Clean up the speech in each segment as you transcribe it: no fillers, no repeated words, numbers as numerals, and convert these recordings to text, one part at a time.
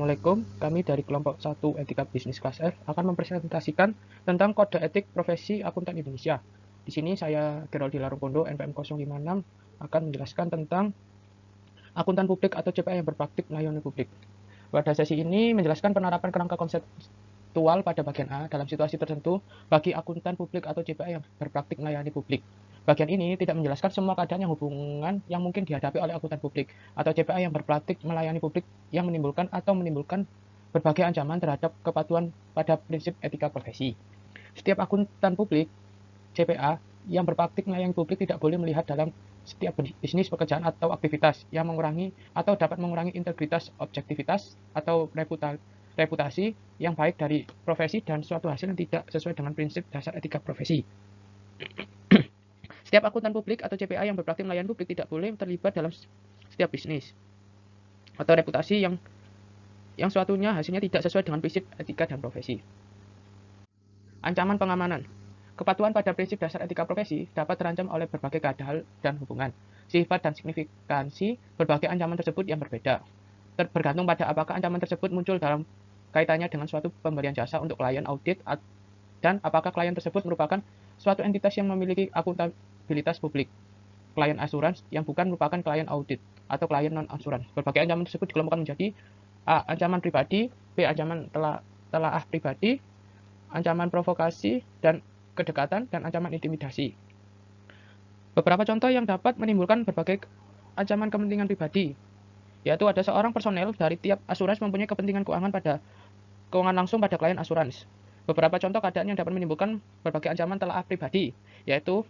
Assalamualaikum, kami dari kelompok 1 Etika Bisnis Kelas F akan mempresentasikan tentang kode etik profesi akuntan Indonesia. Di sini saya Geraldi Larungkondo, NPM 056, akan menjelaskan tentang akuntan publik atau CPA yang berpraktik melayani publik. Pada sesi ini menjelaskan penerapan kerangka konseptual pada bagian A dalam situasi tertentu bagi akuntan publik atau CPA yang berpraktik melayani publik. Bagian ini tidak menjelaskan semua keadaan yang hubungan yang mungkin dihadapi oleh akuntan publik atau CPA yang berpraktik melayani publik yang menimbulkan berbagai ancaman terhadap kepatuhan pada prinsip etika profesi. Setiap akuntan publik CPA yang berpraktik melayani publik tidak boleh melihat dalam setiap bisnis, pekerjaan, atau aktivitas yang mengurangi atau dapat mengurangi integritas, objektivitas, atau reputasi yang baik dari profesi dan suatu hasil yang tidak sesuai dengan prinsip dasar etika profesi. Setiap akuntan publik atau CPA yang berpraktik melayani publik tidak boleh terlibat dalam setiap bisnis atau reputasi yang suatunya hasilnya tidak sesuai dengan prinsip etika dan profesi. Ancaman pengamanan. Kepatuhan pada prinsip dasar etika profesi dapat terancam oleh berbagai keadaan dan hubungan. Sifat dan signifikansi berbagai ancaman tersebut yang berbeda. Bergantung pada apakah ancaman tersebut muncul dalam kaitannya dengan suatu pemberian jasa untuk klien audit dan apakah klien tersebut merupakan suatu entitas yang memiliki akuntabilitas publik, klien asuransi yang bukan merupakan klien audit, atau klien non-asuransi. Berbagai ancaman tersebut dikelompokkan menjadi A. Ancaman pribadi, B. Ancaman telaah pribadi, ancaman provokasi dan kedekatan, dan ancaman intimidasi. Beberapa contoh yang dapat menimbulkan berbagai ancaman kepentingan pribadi, yaitu ada seorang personel dari tiap asuransi mempunyai kepentingan keuangan langsung pada klien asuransi. Beberapa contoh keadaan yang dapat menimbulkan berbagai ancaman telaah pribadi, yaitu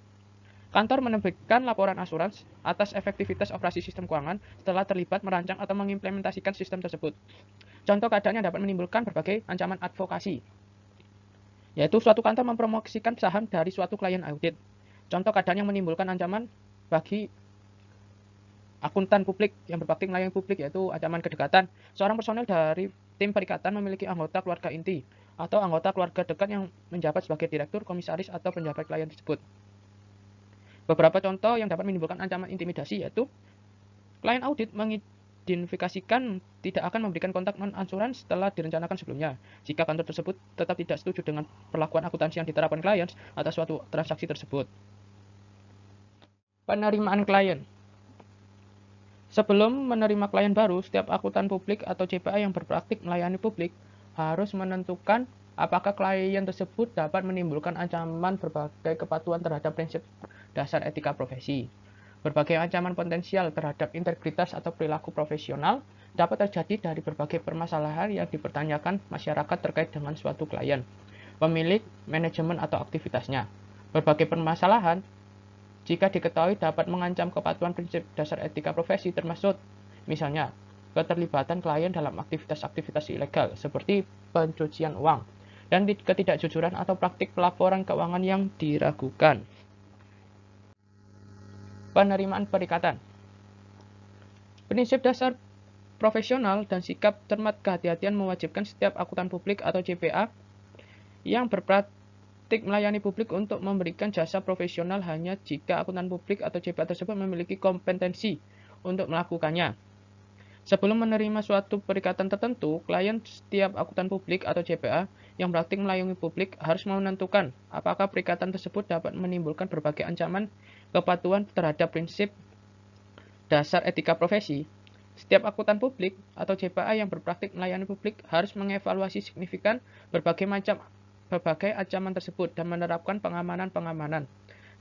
kantor menerbitkan laporan asuransi atas efektivitas operasi sistem keuangan setelah terlibat merancang atau mengimplementasikan sistem tersebut. Contoh keadaan yang dapat menimbulkan berbagai ancaman advokasi, yaitu suatu kantor mempromosikan saham dari suatu klien audit. Contoh keadaan yang menimbulkan ancaman bagi akuntan publik yang berpraktik melayani publik, yaitu ancaman kedekatan. Seorang personel dari tim perikatan memiliki anggota keluarga inti atau anggota keluarga dekat yang menjabat sebagai direktur, komisaris, atau penjabat klien tersebut. Beberapa contoh yang dapat menimbulkan ancaman intimidasi, yaitu klien audit mengidentifikasikan tidak akan memberikan kontak non-asuransi setelah direncanakan sebelumnya. Jika kantor tersebut tetap tidak setuju dengan perlakuan akuntansi yang diterapkan klien atas suatu transaksi tersebut. Penerimaan klien. Sebelum menerima klien baru, setiap akuntan publik atau CPA yang berpraktik melayani publik harus menentukan apakah klien tersebut dapat menimbulkan ancaman berbagai kepatuhan terhadap prinsip dasar etika profesi. Berbagai ancaman potensial terhadap integritas atau perilaku profesional dapat terjadi dari berbagai permasalahan yang dipertanyakan masyarakat terkait dengan suatu klien, pemilik, manajemen, atau aktivitasnya. Berbagai permasalahan, jika diketahui, dapat mengancam kepatuhan prinsip dasar etika profesi, termasuk misalnya keterlibatan klien dalam aktivitas-aktivitas ilegal seperti pencucian uang dan ketidakjujuran atau praktik pelaporan keuangan yang diragukan. Penerimaan perikatan. Prinsip dasar profesional dan sikap cermat kehati-hatian mewajibkan setiap akuntan publik atau CPA yang berpraktik melayani publik untuk memberikan jasa profesional hanya jika akuntan publik atau CPA tersebut memiliki kompetensi untuk melakukannya. Sebelum menerima suatu perikatan tertentu, klien setiap akuntan publik atau CPA yang praktik melayani publik harus menentukan apakah perikatan tersebut dapat menimbulkan berbagai ancaman kepatuhan terhadap prinsip dasar etika profesi. Setiap akuntan publik atau CPA yang berpraktik melayani publik harus mengevaluasi signifikan berbagai ancaman tersebut dan menerapkan pengamanan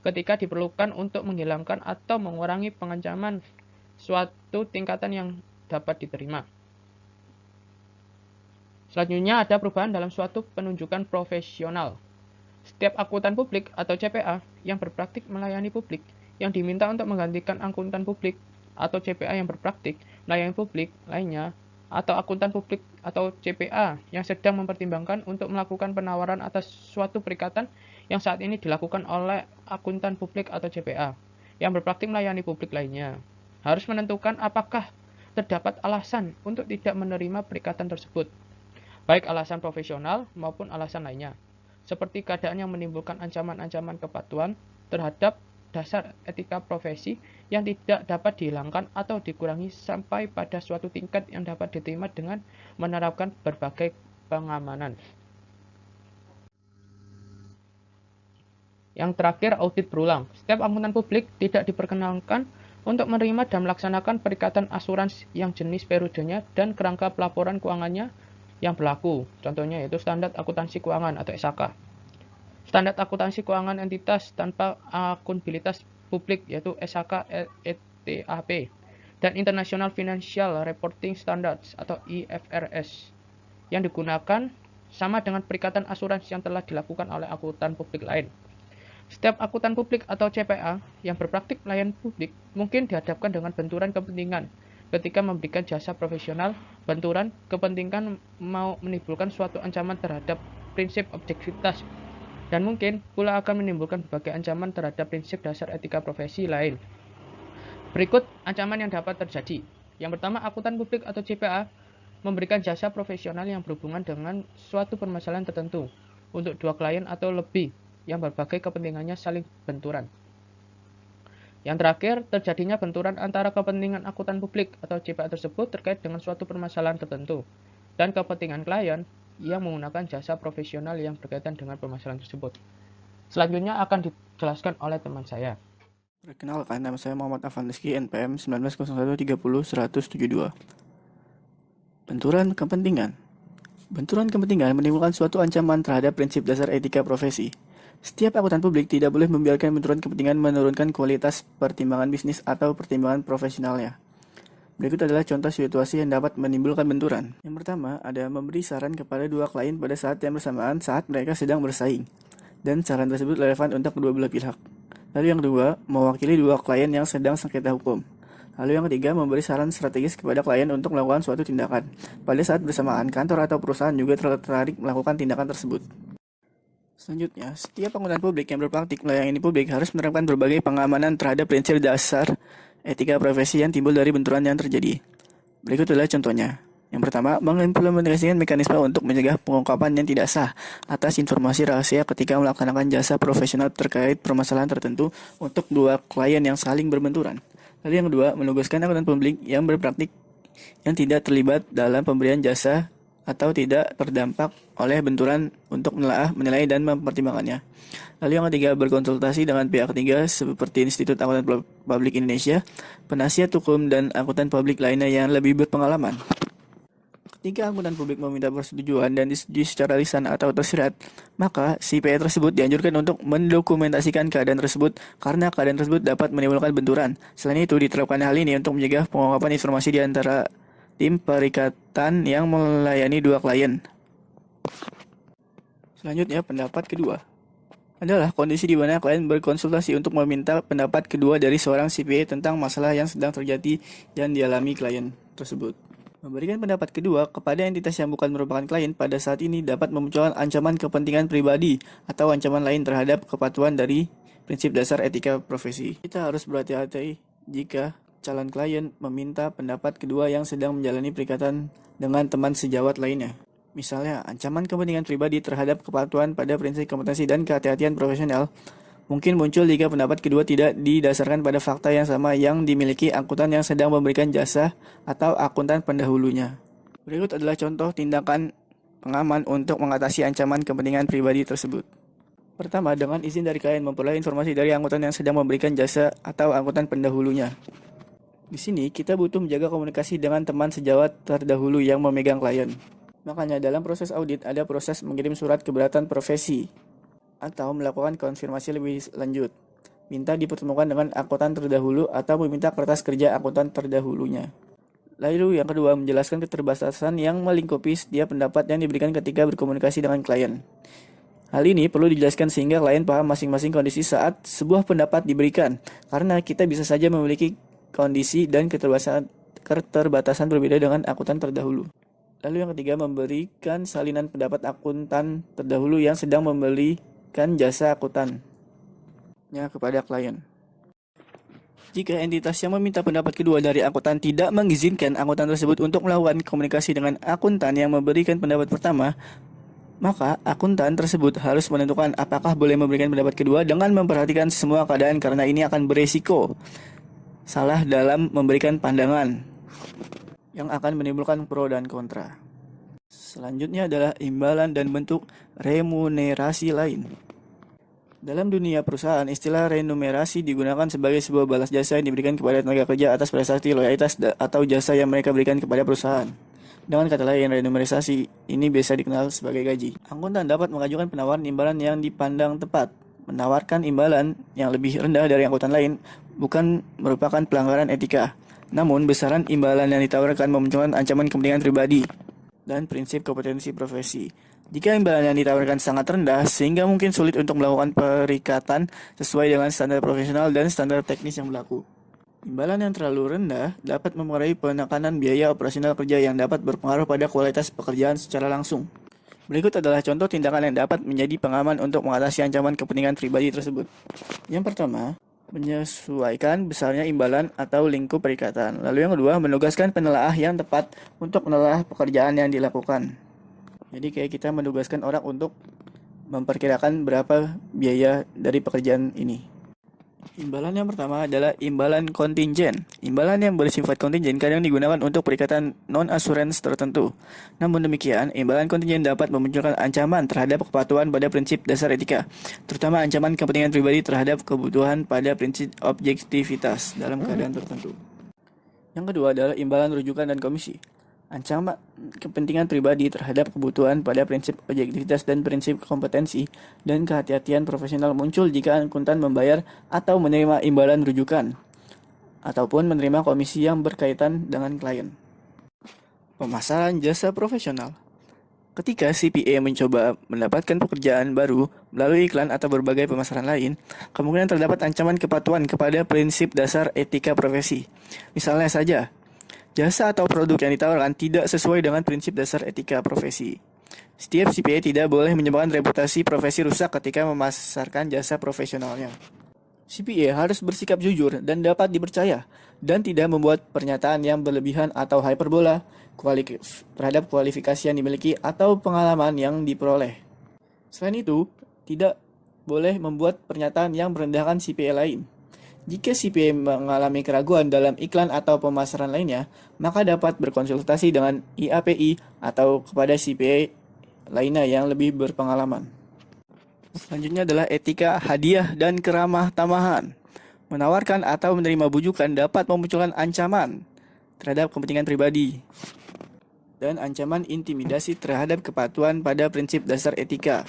ketika diperlukan untuk menghilangkan atau mengurangi pengancaman suatu tingkatan yang dapat diterima. Selanjutnya ada perubahan dalam suatu penunjukan profesional. Setiap akuntan publik atau CPA yang berpraktik melayani publik yang diminta untuk menggantikan akuntan publik atau CPA yang berpraktik melayani publik lainnya, atau akuntan publik atau CPA yang sedang mempertimbangkan untuk melakukan penawaran atas suatu perikatan yang saat ini dilakukan oleh akuntan publik atau CPA yang berpraktik melayani publik lainnya, harus menentukan apakah terdapat alasan untuk tidak menerima perikatan tersebut, baik alasan profesional maupun alasan lainnya, seperti keadaan yang menimbulkan ancaman-ancaman kepatuhan terhadap dasar etika profesi yang tidak dapat dihilangkan atau dikurangi sampai pada suatu tingkat yang dapat diterima dengan menerapkan berbagai pengamanan. Yang terakhir, audit berulang. Setiap akuntan publik tidak diperkenankan untuk menerima dan melaksanakan perikatan asuransi yang jenis periodenya dan kerangka pelaporan keuangannya yang berlaku. Contohnya yaitu standar akuntansi keuangan atau SAK. Standar akuntansi keuangan entitas tanpa akuntabilitas publik yaitu SAK ETAP dan International Financial Reporting Standards atau IFRS yang digunakan sama dengan perikatan asuransi yang telah dilakukan oleh akuntan publik lain. Setiap akuntan publik atau CPA yang berpraktik pelayanan publik mungkin dihadapkan dengan benturan kepentingan ketika memberikan jasa profesional. Benturan kepentingan mau menimbulkan suatu ancaman terhadap prinsip objektivitas dan mungkin pula akan menimbulkan berbagai ancaman terhadap prinsip dasar etika profesi lain. Berikut ancaman yang dapat terjadi. Yang pertama, akuntan publik atau CPA memberikan jasa profesional yang berhubungan dengan suatu permasalahan tertentu untuk dua klien atau lebih yang berbagai kepentingannya saling benturan. Yang terakhir, terjadinya benturan antara kepentingan akuntan publik atau CPA tersebut terkait dengan suatu permasalahan tertentu dan kepentingan klien yang menggunakan jasa profesional yang berkaitan dengan permasalahan tersebut. Selanjutnya akan dijelaskan oleh teman saya. Perkenalkan, nama saya Muhammad Afan Rizky, NPM 1901301072. Benturan kepentingan. Benturan kepentingan menimbulkan suatu ancaman terhadap prinsip dasar etika profesi. Setiap akuntan publik tidak boleh membiarkan benturan kepentingan menurunkan kualitas pertimbangan bisnis atau pertimbangan profesionalnya. Berikut adalah contoh situasi yang dapat menimbulkan benturan. Yang pertama, ada memberi saran kepada dua klien pada saat yang bersamaan saat mereka sedang bersaing, dan saran tersebut relevan untuk kedua belah pihak. Lalu yang kedua, mewakili dua klien yang sedang sengketa hukum. Lalu yang ketiga, memberi saran strategis kepada klien untuk melakukan suatu tindakan. Pada saat bersamaan, kantor atau perusahaan juga tertarik melakukan tindakan tersebut. Selanjutnya, setiap akuntan publik yang berpraktik melayani publik harus menerapkan berbagai pengamanan terhadap prinsip dasar etika profesi yang timbul dari benturan yang terjadi. Berikut adalah contohnya. Yang pertama, mengimplementasikan mekanisme untuk mencegah pengungkapan yang tidak sah atas informasi rahasia ketika melaksanakan jasa profesional terkait permasalahan tertentu untuk dua klien yang saling berbenturan. Lalu yang kedua, menugaskan akuntan publik yang berpraktik yang tidak terlibat dalam pemberian jasa atau tidak terdampak oleh benturan untuk menilai dan mempertimbangkannya. Lalu yang ketiga, berkonsultasi dengan pihak ketiga seperti Institut Akuntan Publik Indonesia, penasihat hukum, dan akuntan publik lainnya yang lebih berpengalaman. Ketika akuntan publik meminta persetujuan dan disetujui secara lisan atau tersirat, maka si PE tersebut dianjurkan untuk mendokumentasikan keadaan tersebut karena keadaan tersebut dapat menimbulkan benturan. Selain itu, diterapkan hal ini untuk mencegah pengungkapan informasi di antara tim perikatan yang melayani dua klien. Selanjutnya, pendapat kedua adalah kondisi di mana klien berkonsultasi untuk meminta pendapat kedua dari seorang CPA tentang masalah yang sedang terjadi dan dialami klien tersebut. Memberikan pendapat kedua kepada entitas yang bukan merupakan klien pada saat ini dapat memunculkan ancaman kepentingan pribadi atau ancaman lain terhadap kepatuhan dari prinsip dasar etika profesi. Kita harus berhati-hati jika calon klien meminta pendapat kedua yang sedang menjalani perikatan dengan teman sejawat lainnya. Misalnya, ancaman kepentingan pribadi terhadap kepatuhan pada prinsip kompetensi dan kehati-hatian profesional mungkin muncul jika pendapat kedua tidak didasarkan pada fakta yang sama yang dimiliki akuntan yang sedang memberikan jasa atau akuntan pendahulunya. Berikut adalah contoh tindakan pengaman untuk mengatasi ancaman kepentingan pribadi tersebut. Pertama, dengan izin dari klien memperoleh informasi dari akuntan yang sedang memberikan jasa atau akuntan pendahulunya. Di sini, kita butuh menjaga komunikasi dengan teman sejawat terdahulu yang memegang klien. Makanya, dalam proses audit ada proses mengirim surat keberatan profesi atau melakukan konfirmasi lebih lanjut. Minta dipertemukan dengan akuntan terdahulu atau meminta kertas kerja akuntan terdahulunya. Lalu yang kedua, menjelaskan keterbatasan yang melingkupi setiap pendapat yang diberikan ketika berkomunikasi dengan klien. Hal ini perlu dijelaskan sehingga klien paham masing-masing kondisi saat sebuah pendapat diberikan, karena kita bisa saja memiliki kondisi dan keterbatasan berbeda dengan akuntan terdahulu. Lalu yang ketiga, memberikan salinan pendapat akuntan terdahulu yang sedang memberikan jasa akuntannya kepada klien. Jika entitas yang meminta pendapat kedua dari akuntan tidak mengizinkan akuntan tersebut untuk melakukan komunikasi dengan akuntan yang memberikan pendapat pertama, Maka akuntan tersebut harus menentukan apakah boleh memberikan pendapat kedua dengan memperhatikan semua keadaan karena ini akan beresiko salah dalam memberikan pandangan yang akan menimbulkan pro dan kontra. Selanjutnya adalah imbalan dan bentuk remunerasi lain. Dalam dunia perusahaan, istilah remunerasi digunakan sebagai sebuah balas jasa yang diberikan kepada tenaga kerja atas prestasi, loyalitas, atau jasa yang mereka berikan kepada perusahaan. Dengan kata lain, remunerasi ini biasa dikenal sebagai gaji. Akuntan dapat mengajukan penawaran imbalan yang dipandang tepat. Menawarkan imbalan yang lebih rendah dari akuntan lain bukan merupakan pelanggaran etika. Namun, besaran imbalan yang ditawarkan memunculkan ancaman kepentingan pribadi dan prinsip kompetensi profesi. Jika imbalan yang ditawarkan sangat rendah, sehingga mungkin sulit untuk melakukan perikatan sesuai dengan standar profesional dan standar teknis yang berlaku. Imbalan yang terlalu rendah dapat mempengaruhi penekanan biaya operasional kerja yang dapat berpengaruh pada kualitas pekerjaan secara langsung. Berikut adalah contoh tindakan yang dapat menjadi pengaman untuk mengatasi ancaman kepentingan pribadi tersebut. Yang pertama, menyesuaikan besarnya imbalan atau lingkup perikatan. Lalu yang kedua, menugaskan penelaah yang tepat untuk menelaah pekerjaan yang dilakukan. Jadi kayak kita menugaskan orang untuk memperkirakan berapa biaya dari pekerjaan ini. Imbalan yang pertama adalah imbalan kontingen. Imbalan yang bersifat kontingen kadang digunakan untuk perikatan non-assurance tertentu. Namun demikian, imbalan kontingen dapat memunculkan ancaman terhadap kepatuhan pada prinsip dasar etika, terutama ancaman kepentingan pribadi terhadap kebutuhan pada prinsip objektivitas dalam keadaan tertentu. Yang kedua adalah imbalan rujukan dan komisi. Ancaman kepentingan pribadi terhadap kebutuhan pada prinsip objektivitas dan prinsip kompetensi dan kehati-hatian profesional muncul jika akuntan membayar atau menerima imbalan rujukan ataupun menerima komisi yang berkaitan dengan klien. Pemasaran jasa profesional. Ketika CPA mencoba mendapatkan pekerjaan baru melalui iklan atau berbagai pemasaran lain, kemungkinan terdapat ancaman kepatuhan kepada prinsip dasar etika profesi. Misalnya saja, jasa atau produk yang ditawarkan tidak sesuai dengan prinsip dasar etika profesi. Setiap CPA tidak boleh menyebabkan reputasi profesi rusak ketika memasarkan jasa profesionalnya. CPA harus bersikap jujur dan dapat dipercaya, dan tidak membuat pernyataan yang berlebihan atau hyperbola terhadap kualifikasi yang dimiliki atau pengalaman yang diperoleh. Selain itu, tidak boleh membuat pernyataan yang merendahkan CPA lain. Jika CPA mengalami keraguan dalam iklan atau pemasaran lainnya, maka dapat berkonsultasi dengan IAPI atau kepada CPA lainnya yang lebih berpengalaman. Selanjutnya adalah etika hadiah dan keramah tamahan. Menawarkan atau menerima bujukan dapat memunculkan ancaman terhadap kepentingan pribadi dan ancaman intimidasi terhadap kepatuhan pada prinsip dasar etika.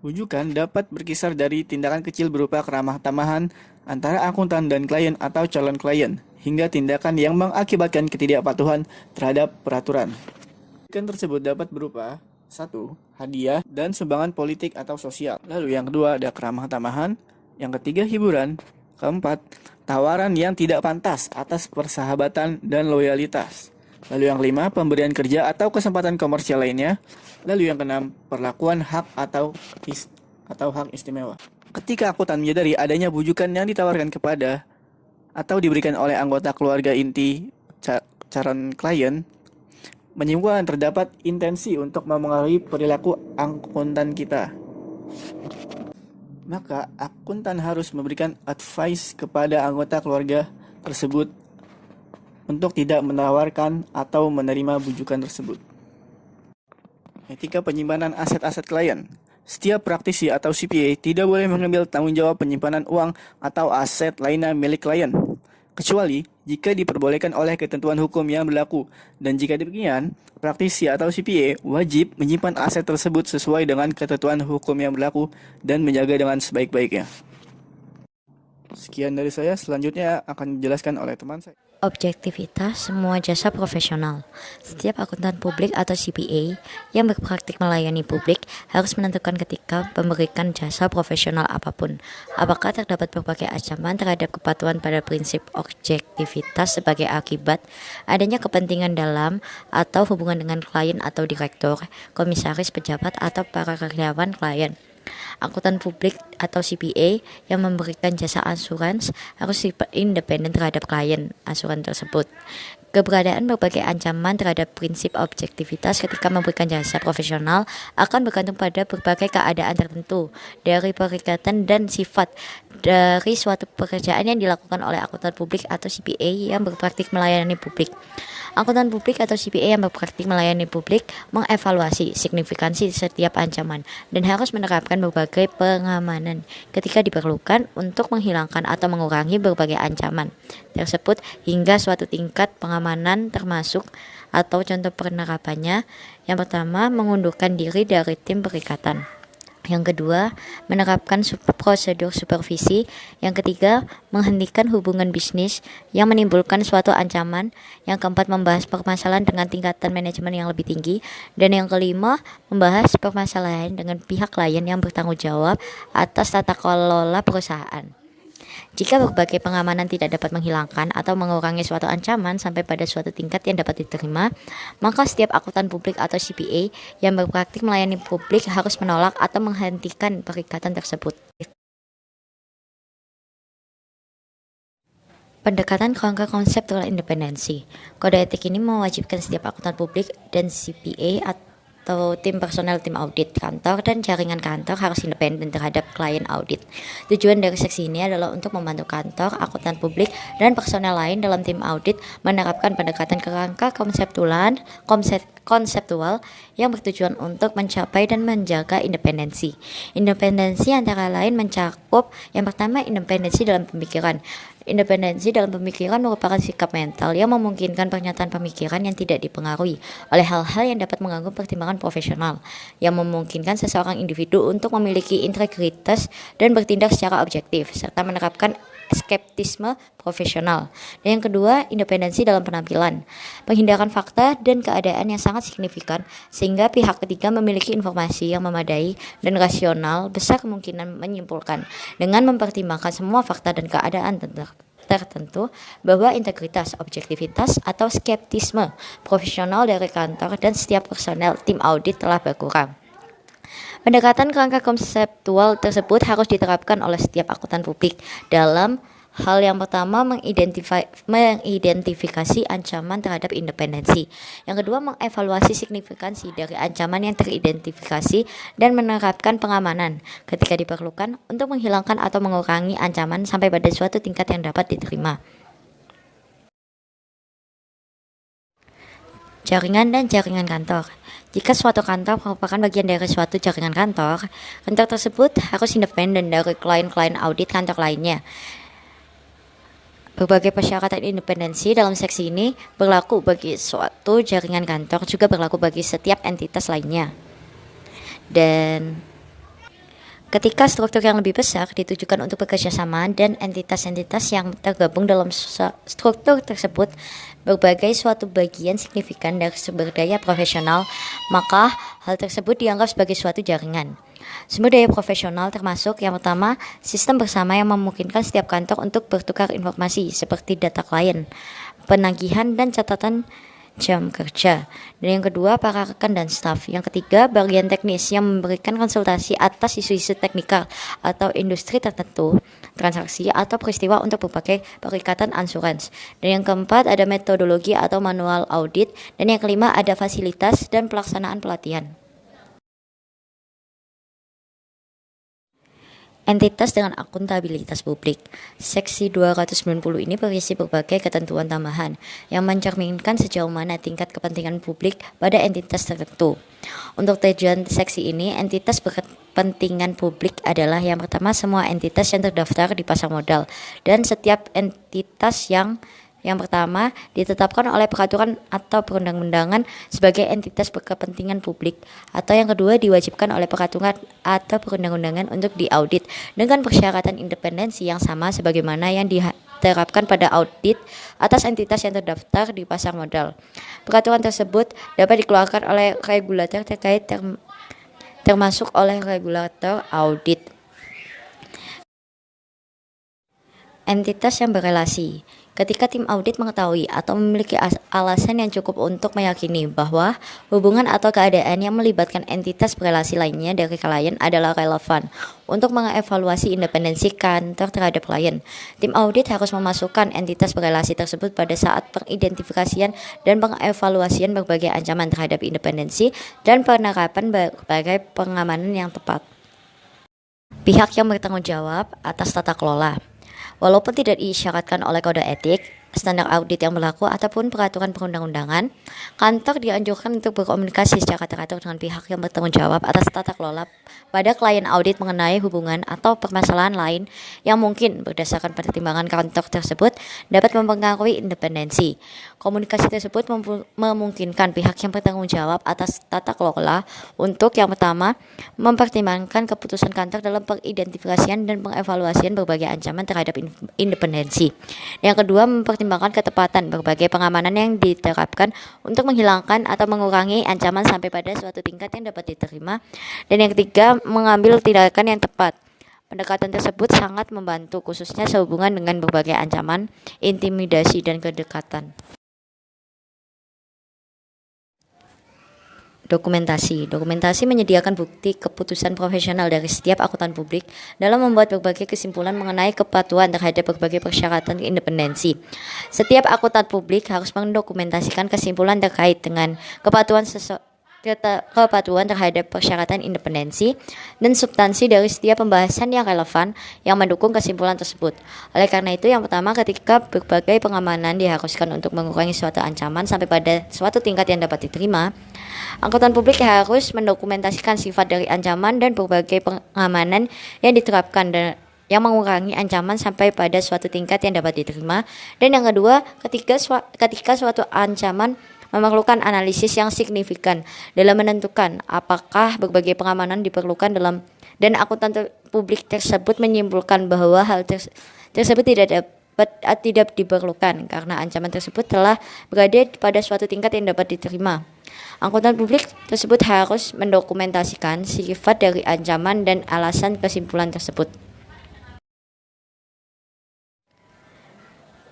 Bujukan dapat berkisar dari tindakan kecil berupa keramah tamahan antara akuntan dan klien atau calon klien, hingga tindakan yang mengakibatkan ketidakpatuhan terhadap peraturan. Bujukan tersebut dapat berupa 1. Hadiah dan sumbangan politik atau sosial. Lalu yang kedua ada keramah tamahan. Yang ketiga hiburan. Keempat, tawaran yang tidak pantas atas persahabatan dan loyalitas. Lalu yang kelima, pemberian kerja atau kesempatan komersial lainnya. Lalu yang keenam, perlakuan hak atau hak istimewa. Ketika akuntan menyadari adanya bujukan yang ditawarkan kepada atau diberikan oleh anggota keluarga inti calon klien, menyimpulkan terdapat intensi untuk memengaruhi perilaku akuntan kita, maka akuntan harus memberikan advice kepada anggota keluarga tersebut untuk tidak menawarkan atau menerima bujukan tersebut. Etika penyimpanan aset-aset klien. Setiap praktisi atau CPA tidak boleh mengambil tanggung jawab penyimpanan uang atau aset lainnya milik klien, kecuali jika diperbolehkan oleh ketentuan hukum yang berlaku. Dan jika demikian, praktisi atau CPA wajib menyimpan aset tersebut sesuai dengan ketentuan hukum yang berlaku dan menjaga dengan sebaik-baiknya. Sekian dari saya, selanjutnya akan dijelaskan oleh teman saya. Objektivitas semua jasa profesional. Setiap akuntan publik atau CPA yang berpraktik melayani publik harus menentukan ketika memberikan jasa profesional apapun, apakah terdapat berbagai ancaman terhadap kepatuhan pada prinsip objektivitas sebagai akibat adanya kepentingan dalam atau hubungan dengan klien atau direktur, komisaris, pejabat, atau para karyawan klien. Akuntan publik atau CPA yang memberikan jasa asuransi harus independen terhadap klien asuransi tersebut. Keberadaan berbagai ancaman terhadap prinsip objektivitas ketika memberikan jasa profesional akan bergantung pada berbagai keadaan tertentu dari perikatan dan sifat dari suatu pekerjaan yang dilakukan oleh akuntan publik atau CPA yang berpraktik melayani publik. Akuntan publik atau CPA yang berpraktik melayani publik mengevaluasi signifikansi setiap ancaman dan harus menerapkan berbagai pengamanan ketika diperlukan untuk menghilangkan atau mengurangi berbagai ancaman tersebut hingga suatu tingkat pengamanan termasuk atau contoh penerapannya. Yang pertama, mengundurkan diri dari tim perikatan. Yang kedua, menerapkan prosedur supervisi. Yang ketiga, menghentikan hubungan bisnis yang menimbulkan suatu ancaman. Yang keempat, membahas permasalahan dengan tingkatan manajemen yang lebih tinggi. Dan yang kelima, membahas permasalahan dengan pihak klien yang bertanggung jawab atas tata kelola perusahaan. Jika berbagai pengamanan tidak dapat menghilangkan atau mengurangi suatu ancaman sampai pada suatu tingkat yang dapat diterima, maka setiap akuntan publik atau CPA yang berpraktik melayani publik harus menolak atau menghentikan perikatan tersebut. Pendekatan kerangka konseptual independensi. Kode etik ini mewajibkan setiap akuntan publik dan CPA atau tim personel tim audit kantor dan jaringan kantor harus independen terhadap klien audit. Tujuan dari seksi ini adalah untuk membantu kantor, akuntan publik, dan personel lain dalam tim audit menerapkan pendekatan kerangka konseptual yang bertujuan untuk mencapai dan menjaga independensi. Independensi antara lain mencakup yang pertama, independensi dalam pemikiran. Independensi dalam pemikiran merupakan sikap mental yang memungkinkan pernyataan pemikiran yang tidak dipengaruhi oleh hal-hal yang dapat mengganggu pertimbangan profesional, yang memungkinkan seseorang individu untuk memiliki integritas dan bertindak secara objektif, serta menerapkan skeptisme profesional. Dan yang kedua, independensi dalam penampilan, penghindaran fakta dan keadaan yang sangat signifikan sehingga pihak ketiga memiliki informasi yang memadai dan rasional, besar kemungkinan menyimpulkan dengan mempertimbangkan semua fakta dan keadaan tertentu bahwa integritas, objektivitas, atau skeptisme profesional dari kantor dan setiap personel tim audit telah berkurang. Pendekatan kerangka konseptual tersebut harus diterapkan oleh setiap akuntan publik dalam hal yang pertama, mengidentifikasi ancaman terhadap independensi. Yang kedua, mengevaluasi signifikansi dari ancaman yang teridentifikasi dan menerapkan pengamanan ketika diperlukan untuk menghilangkan atau mengurangi ancaman sampai pada suatu tingkat yang dapat diterima. Jaringan dan jaringan kantor. Jika suatu kantor merupakan bagian dari suatu jaringan kantor, kantor tersebut harus independen dari klien-klien audit kantor lainnya. Berbagai persyaratan independensi dalam seksi ini berlaku bagi suatu jaringan kantor, juga berlaku bagi setiap entitas lainnya. Dan ketika struktur yang lebih besar ditujukan untuk bekerja sama dan entitas-entitas yang tergabung dalam struktur tersebut berbagai suatu bagian signifikan dari sumber daya profesional, maka hal tersebut dianggap sebagai suatu jaringan. Sumber daya profesional termasuk yang pertama, sistem bersama yang memungkinkan setiap kantor untuk bertukar informasi seperti data klien, penagihan dan catatan jam kerja. Dan yang kedua, para rekan dan staf. Yang ketiga, bagian teknis yang memberikan konsultasi atas isu-isu teknikal atau industri tertentu, transaksi atau peristiwa untuk berbagai perikatan asuransi. Dan yang keempat, ada metodologi atau manual audit. Dan yang kelima, ada fasilitas dan pelaksanaan pelatihan. Entitas dengan akuntabilitas publik. Seksi 290 ini berisi berbagai ketentuan tambahan yang mencerminkan sejauh mana tingkat kepentingan publik pada entitas tertentu. Untuk tujuan seksi ini, entitas berkepentingan publik adalah yang pertama, semua entitas yang terdaftar di pasar modal dan setiap entitas yang pertama ditetapkan oleh peraturan atau perundang-undangan sebagai entitas berkepentingan publik, atau yang kedua diwajibkan oleh peraturan atau perundang-undangan untuk diaudit dengan persyaratan independensi yang sama sebagaimana yang diterapkan pada audit atas entitas yang terdaftar di pasar modal. Peraturan tersebut dapat dikeluarkan oleh regulator terkait termasuk oleh regulator audit. Entitas yang berelasi. Ketika tim audit mengetahui atau memiliki alasan yang cukup untuk meyakini bahwa hubungan atau keadaan yang melibatkan entitas berelasi lainnya dari klien adalah relevan untuk mengevaluasi independensi kantor terhadap klien, tim audit harus memasukkan entitas berelasi tersebut pada saat pengidentifikasian dan pengevaluasian berbagai ancaman terhadap independensi dan penerapan berbagai pengamanan yang tepat. Pihak yang bertanggung jawab atas tata kelola. Walaupun tidak diisyaratkan oleh kode etik, standar audit yang berlaku ataupun peraturan perundang-undangan, kantor dianjurkan untuk berkomunikasi secara teratur dengan pihak yang bertanggung jawab atas tata kelola pada klien audit mengenai hubungan atau permasalahan lain yang mungkin berdasarkan pertimbangan kantor tersebut dapat mempengaruhi independensi. Komunikasi tersebut memungkinkan pihak yang bertanggung jawab atas tata kelola untuk yang pertama, mempertimbangkan keputusan kantor dalam pengidentifikasian dan pengevaluasian berbagai ancaman terhadap independensi. Yang kedua, mempertimbangkan ketepatan berbagai pengamanan yang diterapkan untuk menghilangkan atau mengurangi ancaman sampai pada suatu tingkat yang dapat diterima. Dan yang ketiga, mengambil tindakan yang tepat. Pendekatan tersebut sangat membantu khususnya sehubungan dengan berbagai ancaman, intimidasi, dan kedekatan. Dokumentasi menyediakan bukti keputusan profesional dari setiap akuntan publik dalam membuat berbagai kesimpulan mengenai kepatuhan terhadap berbagai persyaratan independensi. Setiap akuntan publik harus mendokumentasikan kesimpulan terkait dengan kepatuhan terhadap persyaratan independensi dan substansi dari setiap pembahasan yang relevan yang mendukung kesimpulan tersebut. Oleh karena itu, yang pertama, ketika berbagai pengamanan diharuskan untuk mengurangi suatu ancaman sampai pada suatu tingkat yang dapat diterima, akuntan publik harus mendokumentasikan sifat dari ancaman dan berbagai pengamanan yang diterapkan dan yang mengurangi ancaman sampai pada suatu tingkat yang dapat diterima. Dan yang kedua, ketika suatu ancaman memerlukan analisis yang signifikan dalam menentukan apakah berbagai pengamanan diperlukan dan akuntan publik tersebut menyimpulkan bahwa hal tersebut tidak diperlukan karena ancaman tersebut telah berada pada suatu tingkat yang dapat diterima. Akuntan publik tersebut harus mendokumentasikan sifat dari ancaman dan alasan kesimpulan tersebut.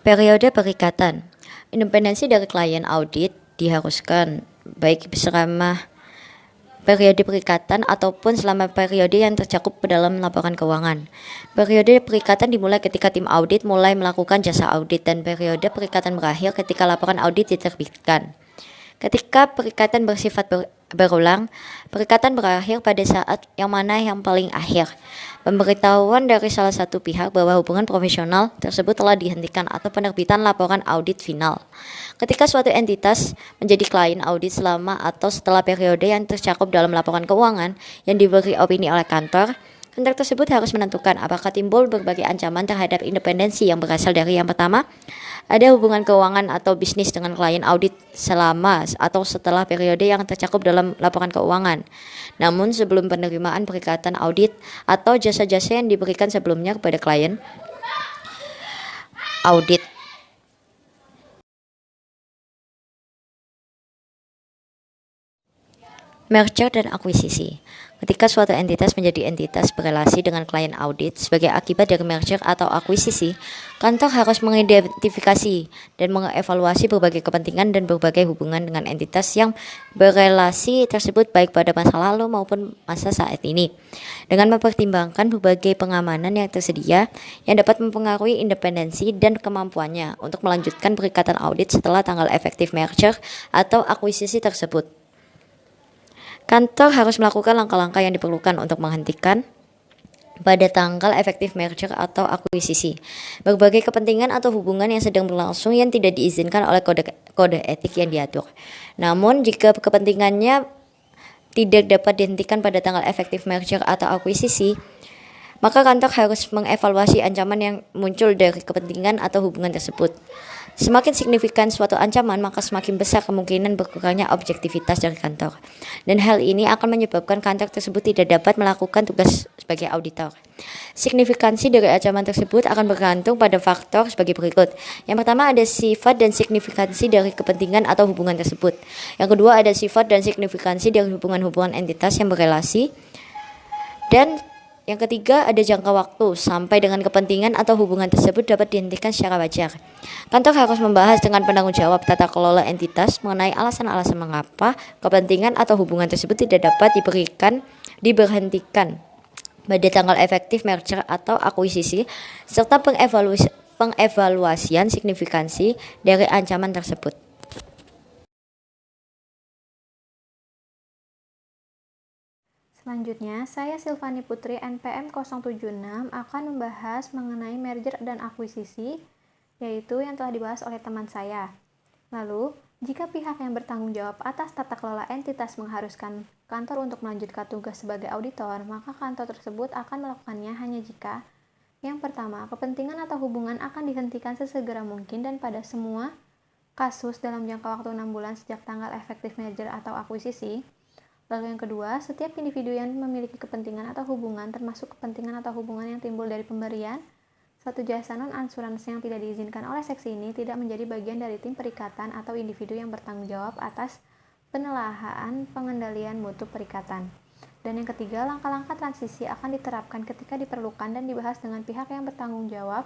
Periode perikatan. Independensi dari klien audit diharuskan baik selama periode perikatan ataupun selama periode yang tercakup dalam laporan keuangan. Periode perikatan dimulai ketika tim audit mulai melakukan jasa audit dan periode perikatan berakhir ketika laporan audit diterbitkan. Ketika perikatan bersifat berulang, perikatan berakhir pada saat yang mana yang paling akhir. Pemberitahuan dari salah satu pihak bahwa hubungan profesional tersebut telah dihentikan atau penerbitan laporan audit final. Ketika suatu entitas menjadi klien audit selama atau setelah periode yang tercakup dalam laporan keuangan yang diberi opini oleh kantor tersebut harus menentukan apakah timbul berbagai ancaman terhadap independensi yang berasal dari yang pertama, ada hubungan keuangan atau bisnis dengan klien audit selama atau setelah periode yang tercakup dalam laporan keuangan. Namun sebelum penerimaan perikatan audit atau jasa-jasa yang diberikan sebelumnya kepada klien audit. Merger dan akuisisi. Ketika suatu entitas menjadi entitas berelasi dengan klien audit sebagai akibat dari merger atau akuisisi, kantor harus mengidentifikasi dan mengevaluasi berbagai kepentingan dan berbagai hubungan dengan entitas yang berelasi tersebut baik pada masa lalu maupun masa saat ini, dengan mempertimbangkan berbagai pengamanan yang tersedia yang dapat mempengaruhi independensi dan kemampuannya untuk melanjutkan perikatan audit setelah tanggal efektif merger atau akuisisi tersebut. Kantor harus melakukan langkah-langkah yang diperlukan untuk menghentikan pada tanggal efektif merger atau akuisisi berbagai kepentingan atau hubungan yang sedang berlangsung yang tidak diizinkan oleh kode etik yang diatur. Namun jika kepentingannya tidak dapat dihentikan pada tanggal efektif merger atau akuisisi, maka kantor harus mengevaluasi ancaman yang muncul dari kepentingan atau hubungan tersebut. Semakin signifikan suatu ancaman, maka semakin besar kemungkinan berkurangnya objektivitas dari kantor. Dan hal ini akan menyebabkan kantor tersebut tidak dapat melakukan tugas sebagai auditor. Signifikansi dari ancaman tersebut akan bergantung pada faktor sebagai berikut. Yang pertama, ada sifat dan signifikansi dari kepentingan atau hubungan tersebut. Yang kedua, ada sifat dan signifikansi dari hubungan-hubungan entitas yang berelasi. Dan Yang ketiga, ada jangka waktu sampai dengan kepentingan atau hubungan tersebut dapat dihentikan secara wajar. Kantor harus membahas dengan penanggung jawab tata kelola entitas mengenai alasan-alasan mengapa kepentingan atau hubungan tersebut tidak dapat diberhentikan pada tanggal efektif merger atau akuisisi, serta pengevaluasian signifikansi dari ancaman tersebut. Selanjutnya, saya Silvani Putri NPM 076 akan membahas mengenai merger dan akuisisi, yaitu yang telah dibahas oleh teman saya. Lalu, jika pihak yang bertanggung jawab atas tata kelola entitas mengharuskan kantor untuk melanjutkan tugas sebagai auditor, maka kantor tersebut akan melakukannya hanya jika yang pertama, kepentingan atau hubungan akan dihentikan sesegera mungkin dan pada semua kasus dalam jangka waktu 6 bulan sejak tanggal efektif merger atau akuisisi. Lalu yang kedua, setiap individu yang memiliki kepentingan atau hubungan, termasuk kepentingan atau hubungan yang timbul dari pemberian satu jasa non-ansuransi yang tidak diizinkan oleh seksi ini, tidak menjadi bagian dari tim perikatan atau individu yang bertanggung jawab atas penelahan pengendalian mutu perikatan. Dan yang ketiga, langkah-langkah transisi akan diterapkan ketika diperlukan dan dibahas dengan pihak yang bertanggung jawab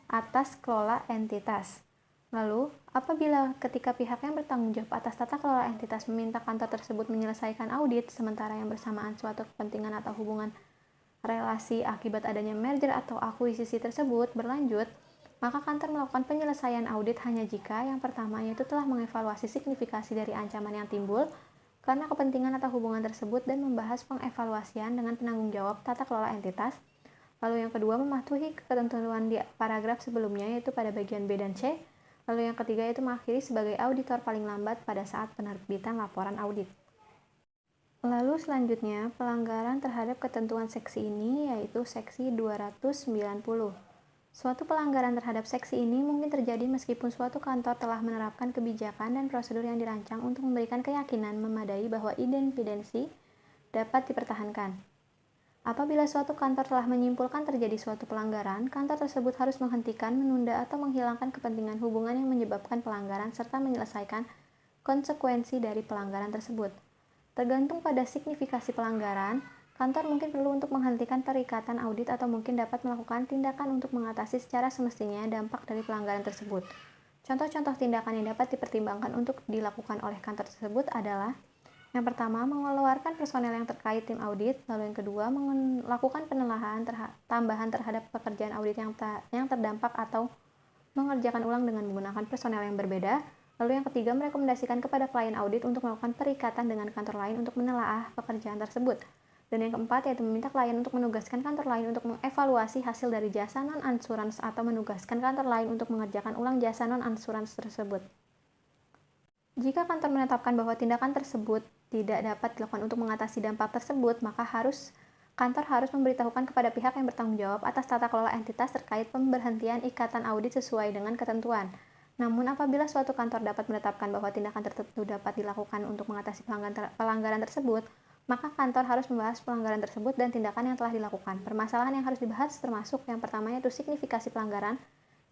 atas kelola entitas. Lalu, apabila ketika pihak yang bertanggung jawab atas tata kelola entitas meminta kantor tersebut menyelesaikan audit, sementara yang bersamaan suatu kepentingan atau hubungan relasi akibat adanya merger atau akuisisi tersebut berlanjut, maka kantor melakukan penyelesaian audit hanya jika yang pertama yaitu telah mengevaluasi signifikasi dari ancaman yang timbul karena kepentingan atau hubungan tersebut dan membahas pengevaluasian dengan penanggung jawab tata kelola entitas. Lalu yang kedua, mematuhi ketentuan di paragraf sebelumnya yaitu pada bagian B dan C. Lalu yang ketiga yaitu mengakhiri sebagai auditor paling lambat pada saat penerbitan laporan audit. Lalu selanjutnya, pelanggaran terhadap ketentuan seksi ini yaitu seksi 290. Suatu pelanggaran terhadap seksi ini mungkin terjadi meskipun suatu kantor telah menerapkan kebijakan dan prosedur yang dirancang untuk memberikan keyakinan memadai bahwa independensi dapat dipertahankan. Apabila suatu kantor telah menyimpulkan terjadi suatu pelanggaran, kantor tersebut harus menghentikan, menunda, atau menghilangkan kepentingan hubungan yang menyebabkan pelanggaran serta menyelesaikan konsekuensi dari pelanggaran tersebut. Tergantung pada signifikasi pelanggaran, kantor mungkin perlu untuk menghentikan perikatan audit atau mungkin dapat melakukan tindakan untuk mengatasi secara semestinya dampak dari pelanggaran tersebut. Contoh-contoh tindakan yang dapat dipertimbangkan untuk dilakukan oleh kantor tersebut adalah yang pertama, mengeluarkan personel yang terkait tim audit. Lalu yang kedua, melakukan penelahan tambahan terhadap pekerjaan audit yang terdampak atau mengerjakan ulang dengan menggunakan personel yang berbeda. Lalu yang ketiga, merekomendasikan kepada klien audit untuk melakukan perikatan dengan kantor lain untuk menelaah pekerjaan tersebut. Dan yang keempat, yaitu meminta klien untuk menugaskan kantor lain untuk mengevaluasi hasil dari jasa non-ansurans atau menugaskan kantor lain untuk mengerjakan ulang jasa non-ansurans tersebut. Jika kantor menetapkan bahwa tindakan tersebut tidak dapat dilakukan untuk mengatasi dampak tersebut, maka kantor harus memberitahukan kepada pihak yang bertanggung jawab atas tata kelola entitas terkait pemberhentian ikatan audit sesuai dengan ketentuan. Namun apabila suatu kantor dapat menetapkan bahwa tindakan tertentu dapat dilakukan untuk mengatasi pelanggaran tersebut, maka kantor harus membahas pelanggaran tersebut dan tindakan yang telah dilakukan. Permasalahan yang harus dibahas termasuk yang pertama yaitu signifikasi pelanggaran,